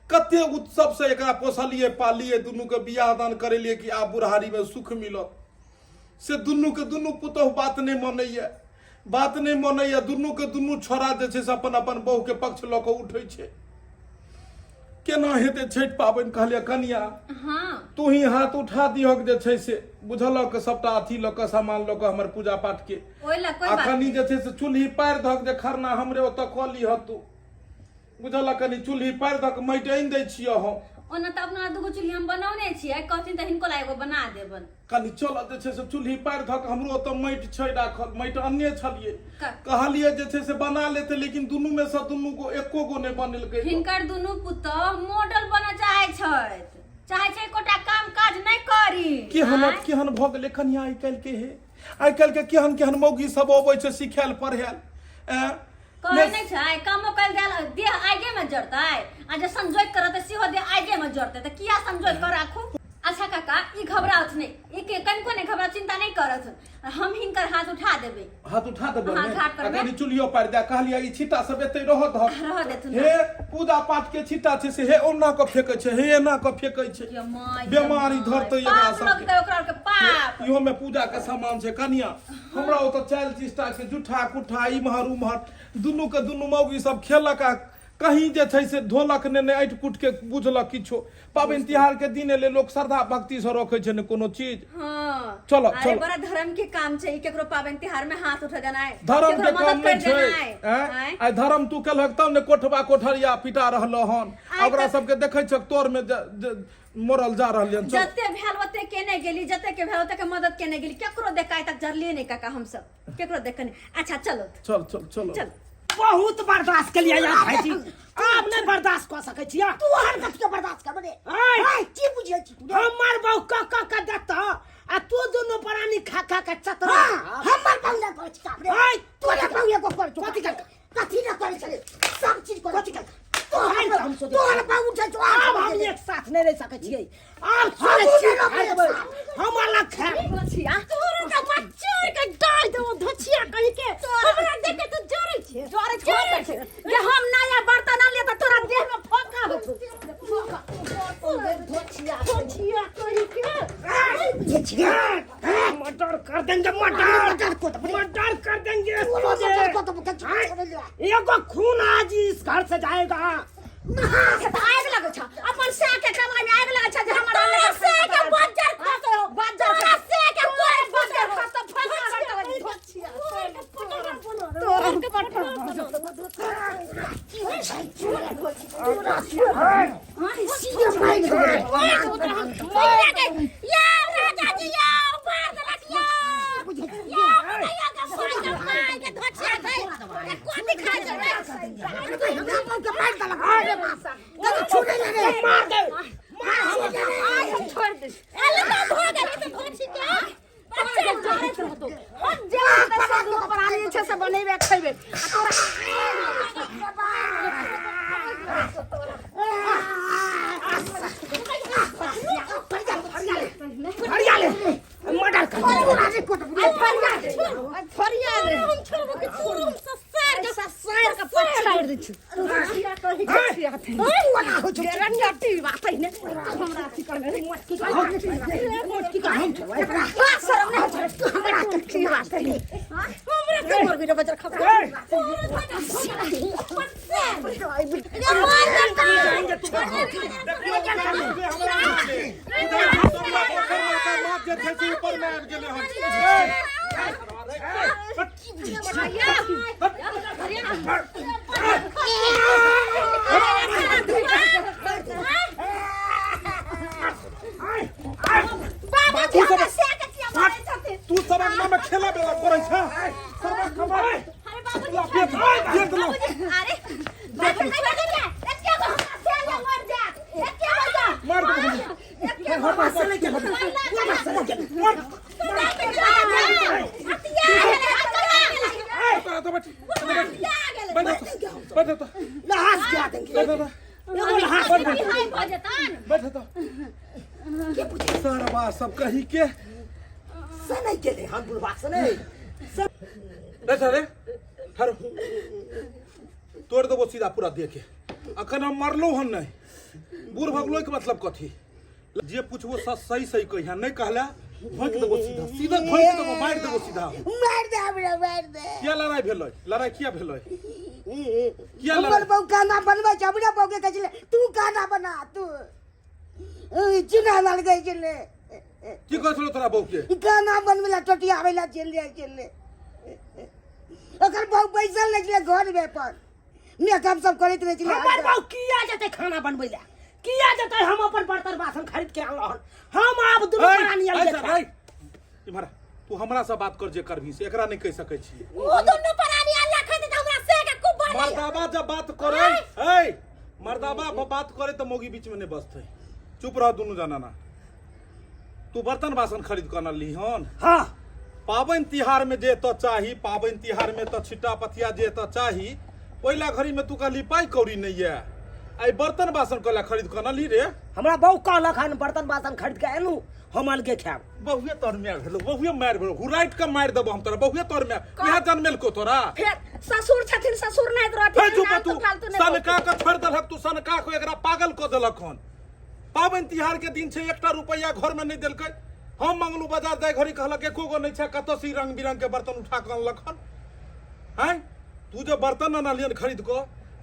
कते उत्सव से एकरा पोसलिए पालिए दुनू के बियाह दान करेलिए कि आब बुढ़ारी में सुख मिलत से दुनू के दुनू पुतौह बात नहीं मनैया दुनू के दुनू छोरा जे छै से अपन अपन बहू के पक्ष लऽ कऽ उठै छै केना हेतै छठ पाबनि कहलिए कन्या हां तू ही हाथ उठा दिहक जे छै से बुझलक सबटा अथी लऽ कऽ सामान लऽ कऽ हमर पूजा पाठ के ओइला कोई आ बात कनी जे छै से चूल्ही पारि धक जे खरना हमरे ओतऽ कऽ लीह तू बुझलक कनी चूल्ही पारि धक माटि आनि दै छियै हम ओना तऽ अपना दुगो चूल्ही हम बनौने छियै कहथिन तऽ हिनको ला एगो बना देबन कनी चल जे छै से चूल्ही पारि धक हमरो ओतऽ माटि छै राखल माटि अन्ने छलिए का? कहलिए जे छै से बना लेते लेकिन दुनू में से दुनू को एको गो नहि बनेलकै हिनकर दुनू पुतौह मॉडल बनऽ चाहे छै कोटा काम काज नहीं करी केहन आँय? केहन भऽ गेलै कन्या आइ काल्हि के हे आइ काल्हि के केहन केहन मौगी सब अबै छै सिखायल पढ़ायल कहै नहीं छै कामो कल गेल देह आगे में जड़तै आ जे संजोग करत सेहो देह आगे में जड़तै तऽ किया संजोग कर राखू अच्छा काका ई घबरात नहीं ई के कनको नहीं घबरा चिंता नहीं करत हम हिनकर हाथ उठा देबै हाथ उठा देबै हाँ, घाट पर में। कनी चुलियो पारि दे कहलिए ई छिट्टा सब एतै रह रह देथुन। हे पूजा पाठ के छिट्टा छै से हे ओना के फेकै छै हे एना के फेकै छै ये माय बीमारी धरतै एकरा पाप सबके लगतै ओकरा के पाप इहो में पूजा के सामान छै कनिया हमरा ओतऽ 40 टा के जुठा कुठा इम्हर उम्हर दुनू के दुनू मौगी सब खेलक आ कहीं जे छै से ढोलक ने ऐट कुट के बुझलक किछो पाबनि तिहार के दिन ले लोग श्रद्धा भक्ति से रखे छै ने कोनो चीज हां चलो, अरे चलो। बड़ा धर्म के काम छै ई केकरो पाबनि तिहार में हाथ उठा देना है धर्म के केकरो काम मदद नहीं कर देना छै है आँय? आइ धर्म तू केलहक तब ने कोठबा कोठरिया पिटा रहलो हन आइ ओकरा तऽ- सबके देखै छक तोर में मोरल जा रहलियन चल जते भेल ओते केने गेली जते के भेल ओते के मदद केने गेली केकरो देखाय तक जरलिए नहीं काका हम सब केकरो देखने अच्छा चलो चल चल चलो चल बहुत बर्दाश्त के लिए यार भाईजी आप नहीं बर्दाश्त कर सकै छियै तू हर बात के बर्दाश्त कर बे आय की बुझै छी तू हमर बहु का देता आ तू दोनों प्राणी खा के चतरा हमर बहु ना कर छी रे आय तोरा बहु एगो कर तू कथी कर कथी ना करे छले सब चीज कर कथी कर तोहर हम सोचे तोहर बहु उठै छौ अब हम एक साथ नहीं रह सकै छियै अब हम सोचे छी नहीं रह खाइबै हम अलग खाए बचिया तोरे त बच्चोर के डाल दो धछिया कहि के हमरा देख के तू जरै छे जोरे छै जे हम नया बर्तन ले त तोरा देह में फोका होतो धछिया कहि के ये छिया मर्डर कर देंगे मर्डर कर देंगे एगो खून आज इस घर से जाएगा आग लगै छ अपन से के कमाई में आग लगै छ जे हमर अलग से के बज्जर खसो बज्जर से के कोई बज्जर खसो फटका धछिया तोरे के बड़ या राजा जी या बात लगिया तू हम जे से दुनो प्राणी छे से बनेबे खइबे आ तोरा मर्डर कर फरियाद रे हम छोड़बो के तू हम ससुर के ससुर का पछाड़ दे छी तो ही कथि आथे रंगटी बात है ने हमरा अथी करबे रे मोट की का हम शर्म नहीं हमरा कथि बात है हमरा के मोर वीडियो बजर खा ऊपर में आबि गेले हन तू सब अंगना में खेला बेला करे छ सब खबर अरे बाबू खाई दे क्या एके को से मर जा एके बजा मार दे एके को मसले के तो बच्ची बैठ तो लहास क्या देंगे बैठ तो सारा बात सब कही के सनै गेले हम बुढ़वा सनै बैठ रे हर तोड़ देबो सीधा पूरा देखे अखन हम मरलो हन नहीं बूढ़ भगलो के मतलब कथी जे पूछबो सही सही कहिया नहीं कहला भोंक देबो सीधा सीधा भोंक देबो मार देबो सीधा मार दे हमरा मार दे क्या लड़ाई भेलै लड़ाई किया भेलै किया हमर लड़ाई बहू खाना बनबै छै हमरा बहू के कहै छलै तू खाना बना तू चूल्हा लग गई छलै की कहै छलो तोरा बहू के खाना बनबै ला टोटी आबै ला चलि जाइ छलै ओकर बहू बैसल नहि छलै घर में पर मेकअप सब करैत रहै छलै हमर बहू किया जेतै खाना बनबै ला किया जेतै हम अपन बर्तन बासन खरीद के आनल हन हम आब दुनू प्राणी आइ जेतै इमहर तू हमरा से बात कर जे करभी से एकरा नहीं कह सकै छी ओ दुनु प्राणी अल्लाह खैते त हमरा से के खूब बड़ मर्दाबा जब बात करे ए मर्दाबा बात करे तो मोगी बीच में नहीं बसते चुप रह दोनों जना ना तू बर्तन बासन खरीद कर न ली हन हां पाबन तिहार में जे तो चाही पाबन तिहार में तो छिट्टा पथिया जे तो चाही ओइला घड़ी में तू कहली पाई कौड़ी नहीं है आई बर्तन बासन कला खरीद कर न ली रे हमरा बहू कहलक हन बर्तन बासन खरीद के एनु हम अलगे खाब बहुए तोर मार भेलो बहुए मार भेलो हुराइट के मार देबो हम तोरा बहुए तोर में यहाँ जन्मेल को तोरा फिर ससुर छथिन ससुर नहीं रहथिन हे चुप तू सनका के छोड़ देलक तू सनका को एकरा पागल को देलक हन पाबन तिहार के दिन छे 1 रुपया घर में नहीं देलकै हम मंगलू बाजार जाय घड़ी कहलक एको गो नहीं छे कतो सी रंग बिरंग के बर्तन उठा के अनलक हन हैं तू जो बर्तन अनलियन खरीद को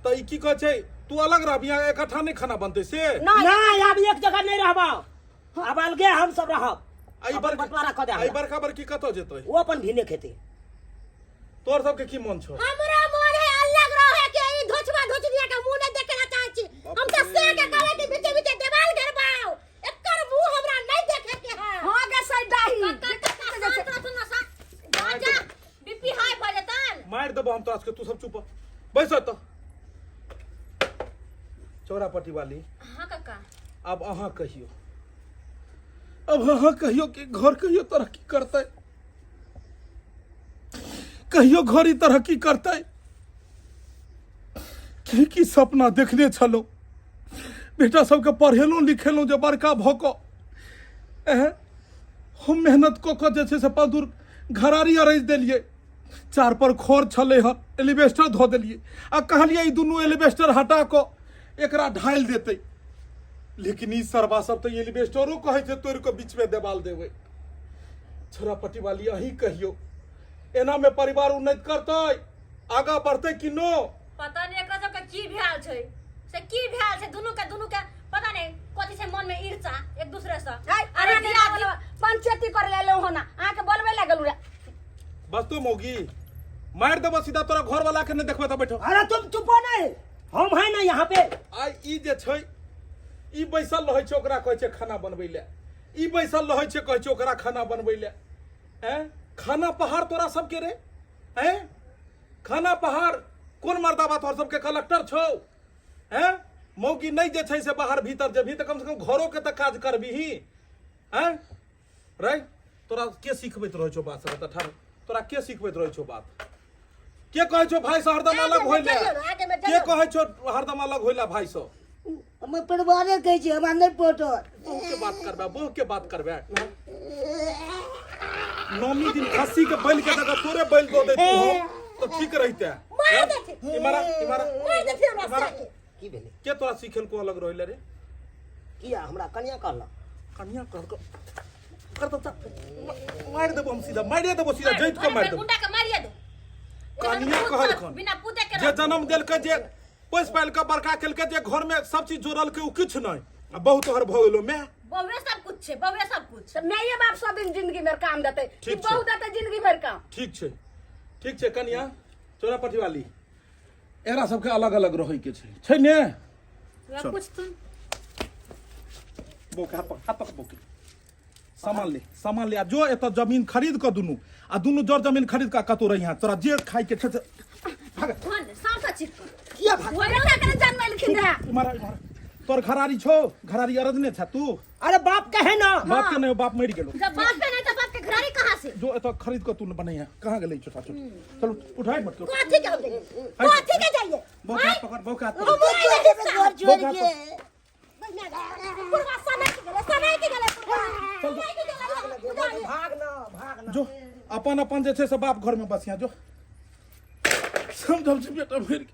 तो ई की कह छै तू अलग रहबी इकट्ठा नहीं खाना बनते से नहीं अब एक जगह नहीं रहबा अब अलगे हम सब रहब आई अपन बंटवारा क दे आई बरका बरकी कतो जेतै वो अपन भिने खेते तोर सब के की मन छौ हमरा मन है अलग रहे के ई धोचवा धोचनिया के मुंह नहीं देखना चाहै छी हम त से के कहै कि बीचे बीचे देवाल गरबाओ एकर मुंह हमरा नहीं देखे के है हां गे सही डाही जा बीपी हाई भ जतन मार देबो हम तोरा के तू सब चुप बैस तो चौरापट्टी वाली हां काका अब अहाँ कहियो अब अहाँ कहियो कि घर कहियो तरक्की करतै कहियो घर ही तरक्की करतै की सपना देखने छलो बेटा सबके पढ़ेलहुँ लिखेलहुँ जे बड़का भऽ कऽ हम मेहनत कऽ कऽ जे छै से पदूर घरारी अरैज देलियै चार पर खोर छलै हन एलिवेस्टर धऽ देलियै आ कहलियै ई दुनू एलिवेस्टर हटा कऽ एकरा ढालि देतै लेकिन ई सरबा सब तो एलिवेस्टरो कहे छै तोड़ के बीच में देवाल देवे छोरापट्टी वाली अही कहियो एना में परिवार उन्नति करतै आगा बढ़तै कि नो पता नहीं एकरा सब के की भेल छै से की भेल छै दुनू के पता नहीं कथि से मन में ईर्षा एक दूसरे से अरे दिया पंचायती कर लेलो होना आ के बोलबे लागल रे बस तो मौगी मार देबो सीधा तोरा घर वाला के नहीं देखबे त बैठो अरे तुम चुप नहीं हम है ना यहाँ पे आई ई जे छै ई बैसल रहै छै ओकरा कहै छै खाना बनबै ले ई बैसल रहै छै कहै छै ओकरा खाना बनबै ले हैं खाना पहाड़ तोरा सबके रे हैं खाना पहाड़ कोन मर्दाबा तोहर सबके कलेक्टर छौ हैं मौगी नहीं जे छै से बाहर भीतर जेबही त कम से कम घरों के त काज करबीही हैं रे तोरा के सिखबैत रहै छौ बात सब ठार तोरा के सिखबैत रहै छौ बात के कहै छौ भाई से हरदम अलग होइले के कहै छौ हरदम अलग होइला भाई से हम परिवारे कहै छी हमरा नहीं पोटर बहु के बात करबे नौमी दिन खस्सी के बैल के जगह तोरे बैल दो दे तू तो ठीक रहते इमारा की भेलै के तोरा सिखेल को अलग रहले रे किया हमरा कन्या कहला कन्या कर तो मार देबो हम सीधा मारिए देबो सीधा जैत को मार देबो गुंडा के मारिए दे कन्या कहल खन बिना पूते के जे जन्म देल के जे पोस पाल के बड़का केल के जे घर में सब चीज जोड़ल के उ किछ नहीं आ बहुत तोहर भ गेलो मैं बउवे सब कुछ छे बउवे सब कुछ माये बाप सब दिन जिंदगी भर काम देते ठीक बहु देते जिंदगी भर काम ठीक छे कन्या चोरा पठवाली एकरा सबके अलग अलग रहै के छै ने या कुछ तुम बोका हाथ पक बोके सामान ले आ जो एत जमीन खरीद क दुनु आ दुनु जर जमीन खरीद का कतो रही तोरा जे खाई के छ भाग कौन सामसा चिप किया भाग होइला का करे जन्मल खिंदा इमारा तोर घरारी छो घरारी अरज ने छ तू अरे बाप कहे ना बाप के नहीं बाप मर गेलो जब बाप पे नहीं तो बाप के घरारी कहां से जो एत खरीद क तू बनैया कहां गेलै छोटा छोटा चलो उठाई मत को कथी के होते कथी के जाइए बोका पकड़ बोका घर छोड़ बोका के पूरा समय के गले भाग ना जो अपन अपन जे छै से बाप घर में बसिया जो समझल छै बेटा फिर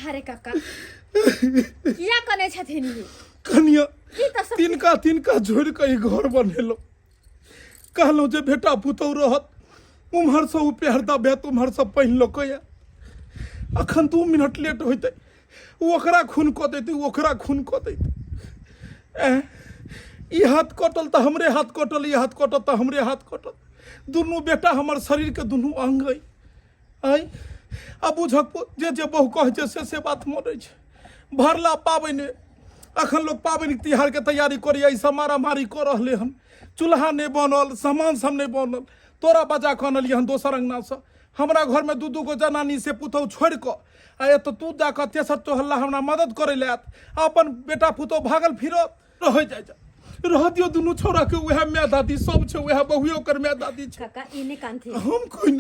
अरे काका किया कने छथिन ये कनिया की त सब तिनका जोड़ के ई घर बनेलो कहलो जे बेटा पुतौ रहत उम्हर से उपहर दबे तुम्हर से पहिनलो कया अखन 2 मिनट लेट होइते ओकरा खून क देते ओकरा खून क देते ई हाथ कटल त हमरे हाथ कटल ई हाथ कटल त हमरे हाथ कटल दुनू बेटा हमर शरीर के दुनू अंग आई अब बुझक जे बहु कह से बात मोड़े छै भरला पाबनि अखन लोग पाबनि तिहार के तैयारी करिए ई सब मारामारी कर रहले हन चूल्हा नहीं बनल सामान सब नहीं बनल तोरा बजा के अनलिए हन दोसर अंगना से हमरा घर में दू गो जनानी से पुतौ छोड़ क आ तो तू जाकर तेसर टोहल्ला हमरा मदद करे ले अपन बेटा पुतौ भागल फिरत रह रह दियो दुनू छोरा के वह मैं दादी सब छै वह बहुयो कर मैं दादी छै काका इने कांथी हम कोई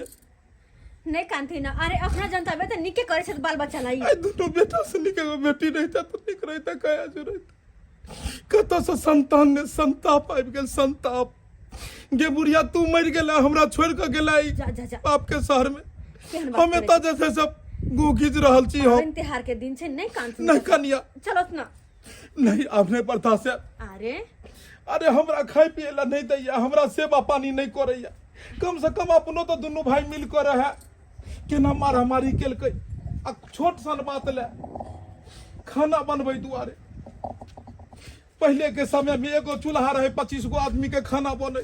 नहीं कांथी ना अरे अपना जनता बे त निके करे छै बाल बच्चा लाई आई दुनो बेटा से निकल बेटी रहता तो निक रहता कया जो रहता कत से संतान ने संताप आबि गेल संताप गे बुढ़िया तू मर गेला हमरा छोड़ के गेला जा बाप के शहर में केहन बात हमें करे तो जैसे सब गू खींच रहल छी हम त्योहार के दिन छै नहीं कांथी नहीं कनिया चलो ना नहीं अपने बर्दाश्त से अरे हमरा खाई पिए ला नहीं दैया हमरा सेवा पानी नहीं करैया कम से कम अपनो तो दुनू भाई मिल कर रहे केना मारामारी केलकै आ छोट सन बात ले खाना बनबै दुआरे पहले के समय में एगो चूल्हा रहे 25 गो आदमी के खाना बने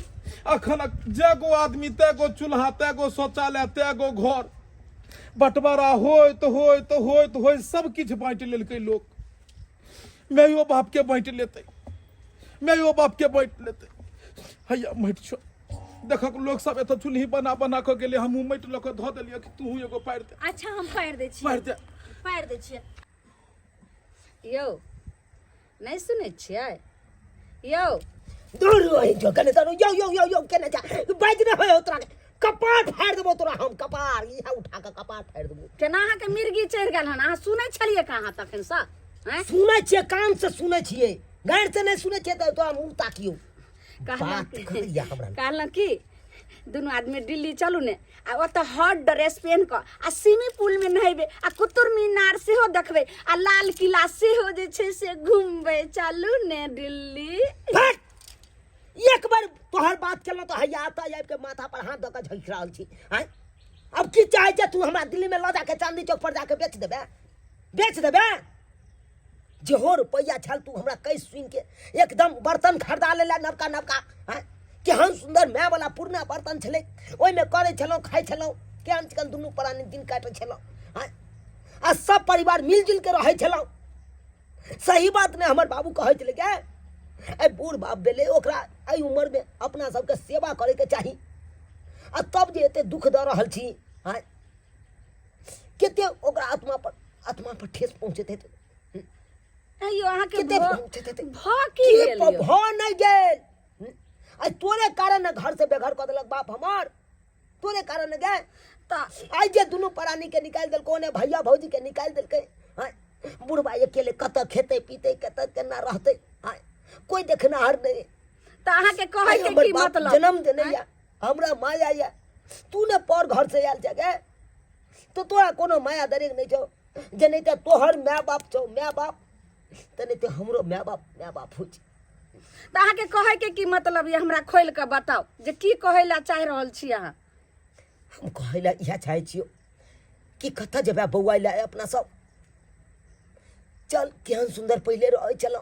अखन जे गो आदमी ते गो चूल्हा ते गो शौचालय ते गो घर बंटवारा होय सब किछ बांट लेलकै लोग मायो बाप के बांट लेते मायो बाप के बांट लेते हैया मट छो देखक लोग सब एत चूल्ही बना के गेले हम मट ल के ध देलिए कि तू एगो पार दे अच्छा हम पार दे छी पार दे छियै यौ नहीं सुने छियै यौ दूर रही जो कने तो यो कने जा बाज न होय तोरा कपार फाड़ देबो तोरा हम कपार इहा उठा के कपार फाड़ देबो केना अहाँ के मिर्गी चढ़ गेल हन अहाँ सुनै छलियै कहाँ तखन से हैं सुनै छियै कान से सुनै छियै गाड़ से नहीं सुनै छियै तो हम मुंह ताकियो कहलन कि दुनू आदमी दिल्ली चलू ने आ ओतऽ हॉट ड्रेस पहन कऽ आ स्विमिंग पुल में नहेबे आ कुतुब मीनार सेहो देखबे आ लाल किला सेहो जे छै से घूमबे चलू ने दिल्ली एक बार तोहर बात केलौ तो हैया आता आबि के माथा पर हाथ दऽ के झैक रहल छी हैं अब की चाहे जे तू हमरा दिल्ली में ल जा के चांदी चौक पर जाके बेच देबे जेहो रुपया छल तू हमरा कैस सुन के एकदम बर्तन खरीदा लेला नवका हैं केहन सुंदर मैं वाला पुरना बर्तन छले ओइ में करे छलो खाइ छलो केहन चिकन दुनू प्राणी दिन काटे छलो हैं आ सब परिवार मिलजुल के रहे छलो सही बात ने हमर बाबू कहै छले के ए बूढ़ बाप बेले ओकरा एहि उम्र में अपना सबके सेवा करे के चाही आ तब जे एते दुख द रहल छी हैं केते ओकरा आत्मा पर ठेस पहुंचते यो अहाँ के किते भ की गेल यो? भ नहीं गेल। आई तोरे कारण न घर से बेघर कर देलक बाप हमार, तोरे कारण न गए। आई जे दुनू प्राणी के निकाल दिल, कोने भैया भौजी के निकाल दिलकै। बुढ़बा अकेले कत खेते पीते कत केना रहते, कोई देखनाहर नहीं। तो अहाँ के कहे के की मतलब? जन्म देने या हमरा माया या, तू ने पर घर से आयल जगह तो तोरा कोनो माया दरेक नहीं छौ। जे नहीं तो तोहर माय बाप छौ, माय बाप त नहीं तो हमरो माय बाप हो। तो अहाँ के कहे के की मतलब ये हमरा खोल के बताओ जे की कहे ला चाह रहल छी अहाँ? हम कहे ला इहा चाहे छियो कि कत जेबे बौआ ला अपना सब। चल केहन सुंदर पहले रह चलो,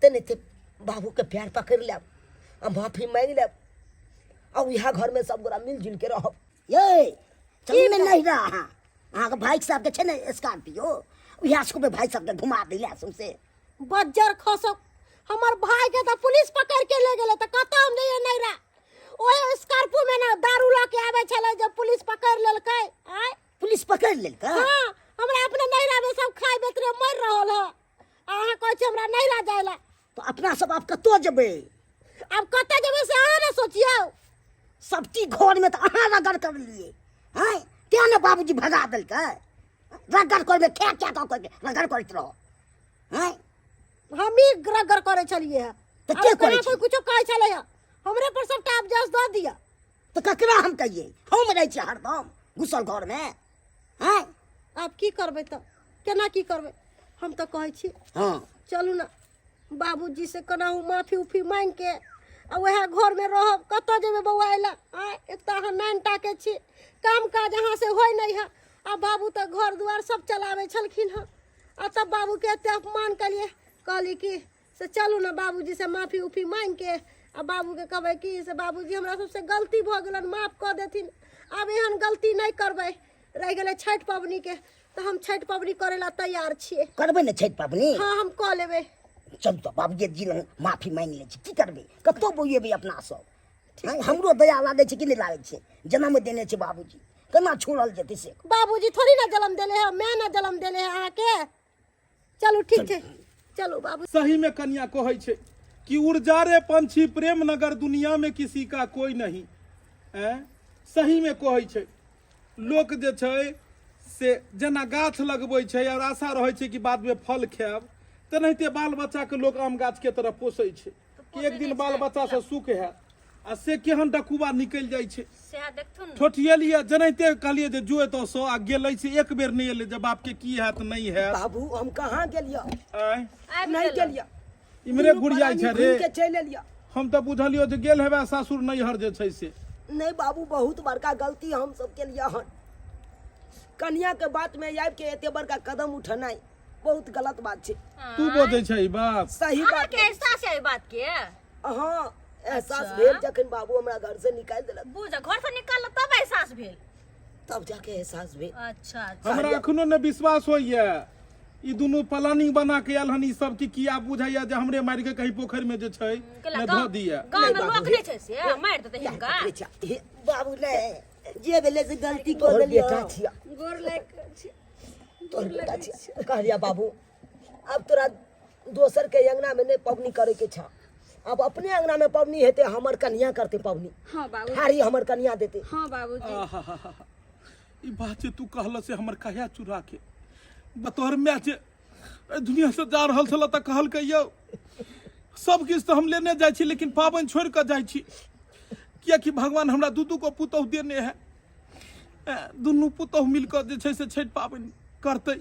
तने ते बाबू के प्यार पकड़ ले, माफी मांग ले, और यहाँ घर में सब गोरा मिलजुल के रहो। ये चल में नहीं रहा अहाँ के भाई साहब के छे ने स्कॉर्पियो, यहाँ को भाई साहब के घुमा दिला तुमसे। बज्जर खसक हमर भाई के तो पुलिस पकड़ के ले गेले, तो कत हम नहीं नहीं रहा। ओए स्कॉर्पियो में ना दारू ला के आवे छले, जब पुलिस पकड़ लेलकै। आय पुलिस पकड़ लेलकै? हां, हमरा अपने नैरा में सब खाई बेतरे मर रहल ह। अहाँ कहै छी हमरा नैरा जायला, तो अपना सब आप कतो जेबे? अब कत जेबे से अहाँ ने सोचियो। सबकी घर में तो अहाँ रगड़ कर लिए हैं, क्या ना बाबूजी भगा देलकै? रगड़ कर में क्या क्या कर रगड़ करत रहो हैं। हम ही रगड़ करे छलिए है, तो के करे कोई कुछो कहै छले है, हमरे पर सब टाप जस द दिया। तो ककरा हम कहिए? हम रह छी हरदम घुसल घर में हैं। आप की करबे तो केना की करबे? हम तो कहै छी हां चलू ना बाबूजी से कनाहू माफी उफी मांग के आ वह घर में रह। कत जेबे बौआ अइला? एता अहाँ नाइन टाके छी, काम काज अहाँ से होय नहीं है। आ बाबू तो घर दुआर सब चलावे छलखिन है, आ तब बाबू के एते अपमान कलिए। कहली कि से चलू ना बाबूजी से माफी उफी मांग के आ बाबू के कहबै कि से बाबूजी हमरा सबसे गलती भ गेलन, माफ कर देथिन। अब एहन गलती नहीं करबै। रह गेलै छठ पबनी के, तो हम छठ पबनी करे ला तैयार छिए। करबे न छठ पबनी? हाँ हम कह लेबै। चल तो बाबूजी जी लग माफी मांग ले छी, की करबे? कतो बोइबे अपना सब। हमरो दया लागे छै कि नहीं लागे छै? जन्म देने छै बाबूजी, केना छोड़ल जेतै से? बाबूजी थोड़ी ना जन्म देले है, मैं ना जन्म देले है अहाँ के। चलू ठीक है, चलो बाबू। सही में कन्या कहै छै कि उड़ जा रे पंछी प्रेम नगर, दुनिया में किसी का कोई नहीं। सही में कहै छै। लोक जे छै से जेना गाछ लगबै छै और आशा रहै छै कि बाद में फल खायब, तेनाहिते बाल बच्चा के लोग आम गाछ के तरह पोषै छै कि एक दिन बाल बच्चा से सुख है। आ से केहन डकुआ निकल जाइ छै। ठोठियलिए जेनाहिते कहलिए जे जो तो सो आ गेलै से एक बेर नहीं एलै, जब बाप के की हैत नहीं हैत। बाबू हम कहाँ गेलियो? नहीं गेलियो, इमरे गुड़िया छै रे। के चल एलियो। हम तो बुझलियो जे गेल हेबे सासुर नैहर जे छै से। नहीं बाबू, बहुत बड़का गलती हम सब के लिए हन। कन्या के बात में आबि के एते बड़का कदम उठनाई बहुत गलत बात छै। तू बोझै छै ई बात? सही बात के एहसास है बात के? हाँ एहसास भेल जखन बाबू हमरा घर से निकाल देलक। बुझ घर से निकाल तब एहसास भेल, तब जाके एहसास भेल। अच्छा हमरा अखनो ने विश्वास होइए ई दुनू प्लानिंग बना के आयल हन। ई सब की किया बुझाइया जे हमरे मार के कहीं पोखर में जे छै ने धो दिया। गांव में लोक नहीं छै से मार देते हिनका। बाबू ले जे भेले से गलती कर तोहर देलियो। बेटा छिया, गोर लाग तोहर बेटा छिया। कहलिया बाबू अब तोरा दोसर के अंगना में नहीं पबनी करे के छा, अब अपने अंगना में पबनी हेते। हमर कन्या करते पबनी। हां बाबू। थारी हमर कन्या देते। हां बाबूजी। ई बात जे तू कहल से हमर कहिया चुरा के बतौर में जे दुनिया से जा रहल छल त कहल कहियो सब किछ तो हम लेने जाइ छी, लेकिन पाबन छोड़ के जाइ छी। किया कि भगवान हमरा दू को पुतौह देने है। दुनू पुतौह मिलकर जे छै से छठ पाबन करते,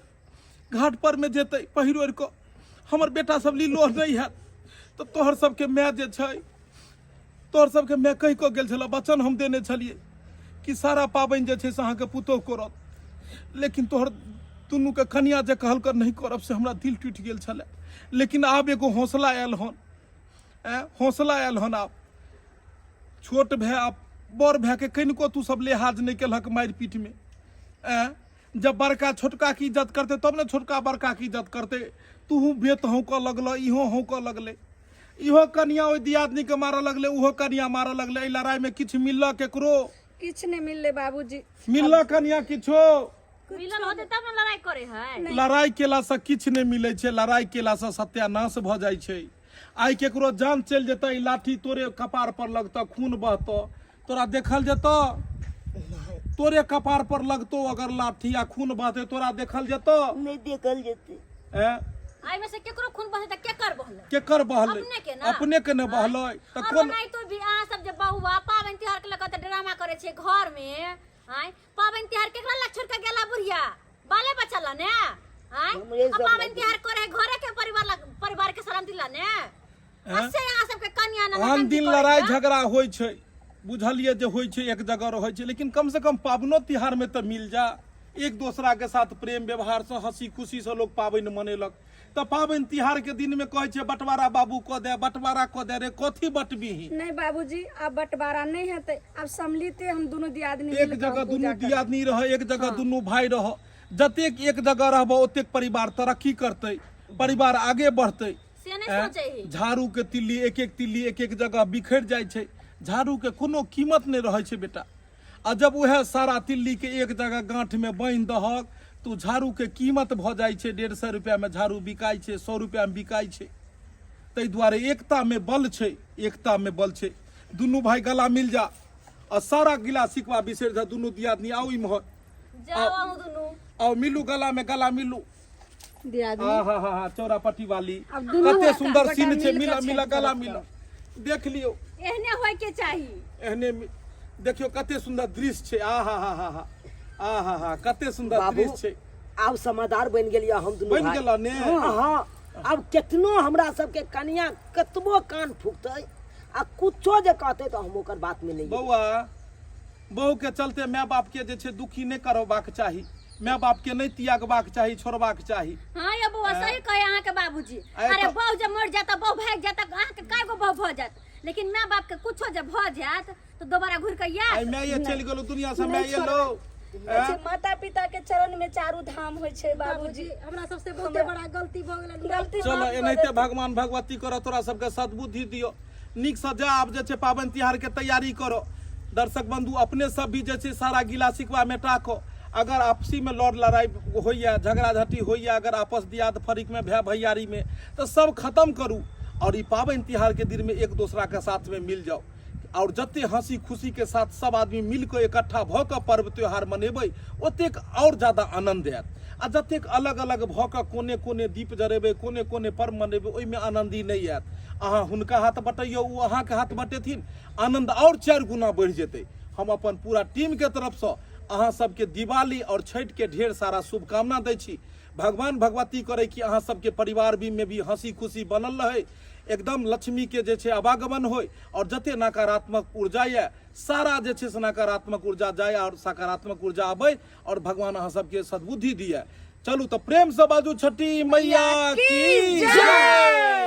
घाट पर में जेते पहिरोर को। हमर बेटा सब लीलो नहीं है तो तोहर सबके माय जे छै, तोहर सबके माय कहि को गेल छल, वचन हम देने छलिए कि सारा पाबन जे छै से अहाँके पुतौह करत। लेकिन तोहर दुनू के कन्या जे कहल कर नहीं करब से हमरा दिल टूट गेल छले। लेकिन आब एगो हौसला आयल हन, हौसला आयल हन। आब छोट भाई आप बड़ भाई के कनिको तू सब लिहाज नहीं केलहक मारि पीट में। जब बड़का छोटका की इज्जत करते तब ने छोटका बड़का की इज्जत करते। तू बेत हों को लगल, इहो हों को लगले। इहो कन्या ओहि दियादनी के मारऽ लगले, उहो कन्या मारऽ लगले। एहि लड़ाई में किछ मिलल केकरो? किछ नहीं मिलले बाबूजी। मिलल कन्या किछो? मिलल होते तब ना लड़ाई करे है। लड़ाई केला से किछ नहीं मिले छे, लड़ाई केला से सत्यानाश भ जाय छे। आई केकरो जान चल जेता, ई लाठी तोरे कपार पर लगता, खून बहतो, तोरा देखल जेता? तोरे कपार पर लगतो अगर लाठी आ खून बहते तोरा देखल जेता? नहीं देखल जेते। आई में से केकरो खून बहे त के कर बहले? केकर बहले? अपने के ना। अपने के ने बहले त और कोन? नहीं तो भी आ सब जे बहुआ पावन त्योहार के लगा त ड्रामा करे छे घर में। आई पावन त्योहार केकरा ला छोड़ के गेला बुढ़िया? बाले बच्चा ला ने? आई हमरे सब पावन त्योहार करे घरे के परिवार के सलाम दिला ने? असे यहाँ सबके कन्या ना आन दिन लड़ाई झगड़ा होय छे, बुझलिए जे होय छे, एक जगह रहै छे, लेकिन कम से कम पावनो त्योहार में तो मिल जा। एक दूसरा के साथ प्रेम व्यवहार से हंसी खुशी से लोग पावन मनेलक। तो पावन त्योहार के दिन में कहे छे बंटवारा बाबू को दे, बंटवारा को दे रे, कथी बटबी? नहीं बाबूजी, अब बंटवारा नहीं है तो अब सम्मिलित हम दोनों दियादनी एक जगह दुनू दियादनी रह, एक जगह दुनू भाई रह। जतेक एक जगह रहबो ओतेक परिवार तरक्की करते, परिवार आगे बढ़ते। से नहीं सोचे ही। झाड़ू के तिल्ली एक एक तिल्ली एक एक जगह बिखर जाय छे, झाड़ू के कोनो कीमत नहीं रहे छे बेटा। आ जब वह सारा तिल्ली के एक जगह गांठ में बांध दहक तो झाड़ू के कीमत भ जाय छे। 150 रुपया में झाड़ू बिकाय छे, 100 रुपया में बिकाय छे। तै द्वारे एकता में बल छे, एकता में बल छे। दुनू भाई गला मिल जा और सारा गिला सिकवा बिसर जा। दुनू दियादनी आओ इम्हर, जाओ हम दोनों। आओ मिलू गला में, गला मिलू। दियादनी। हाँ चौरापट्टी वाली अब दुनू कते सुंदर बेटा सीन छे। मिल मिला के मिला छे गला करत मिला, देख लियो। एहने होय के चाहिए। एहने देखियो कते सुंदर दृश्य छे। आ कते सुंदर बाबू, दृश्य छे। आब समझदार बन गेलिया हम दुनू बन भाई। गेला ने? हाँ, अब केतनो हमरा सबके कनिया कतबो कान फूकते आ कुछो जे कहते तो हम ओकर बात में नहीं। बउआ, बहू के चलते माय बाप के जे छे दुखी नहीं करबाक चाही, माय बाप के नहीं त्यागबाक चाही, छोड़बाक चाही। हाँ ये बउआ सही कहे अहाँ के बाबूजी। अरे बहू जब मर जाता, बहू भाग जाता, अहाँ के काय गो बहू भ जात, लेकिन माँ बाप के कुछो जब भ जात तो दोबारा घुर के या आई मैं ये चल गेलो दुनिया से, मैं ये लो। माता पिता के चरण में चारू धाम होय छे बाबूजी। हमरा सबसे बहुते बड़ा गलती भ गेलै। गलती चलो एनाहिते भगवान भगवती करो, तोरा सबके सद्बुद्धि दियो। नीक से जा, आब जे छे पावन त्योहार के तैयारी करो। दर्शक बंधु अपने सब भी जे छे सारा गिला सिकवा में टाको। अगर आपसी में लड़ लड़ाई होइया, झगड़ा झटी होइया, अगर आपस दियाद फरीक में भै भैयारी में, तो सब खत्म करू और ई पावन त्योहार के दिन में एक दूसरा के साथ में मिल जाओ। और जते हंसी खुशी के साथ सब आदमी मिल के इकट्ठा भ के पर्व त्योहार मनेबै, ओतेक और ज्यादा आनंद आयत। आ जतेक अलग अलग भ के कोने कोने दीप जरेबै, कोने कोने पर्व मनेबै, ओहिमे आनंदी नहीं आयत। अहाँ हुनका हाथ बटैयौ, ओ अहाँ के हाथ बटेथिन, आनंद और 4 गुना बढ़ जेतै। हम अपन पूरा टीम के तरफ से अहाँ सबके दिवाली और छठ के ढेर सारा शुभकामना दै छी। भगवान भगवती करे कि अहाँ सबके परिवार भी में भी हंसी खुशी बनल रहे, एकदम लक्ष्मी के जे छे आवागमन होय और जते नकारात्मक ऊर्जा ये सारा जे छे से नकारात्मक ऊर्जा जाए और सकारात्मक ऊर्जा आबे और भगवान अहाँ सबके सद्बुद्धि दिए। चलू तो प्रेम से बाजू छठी मैया की जय।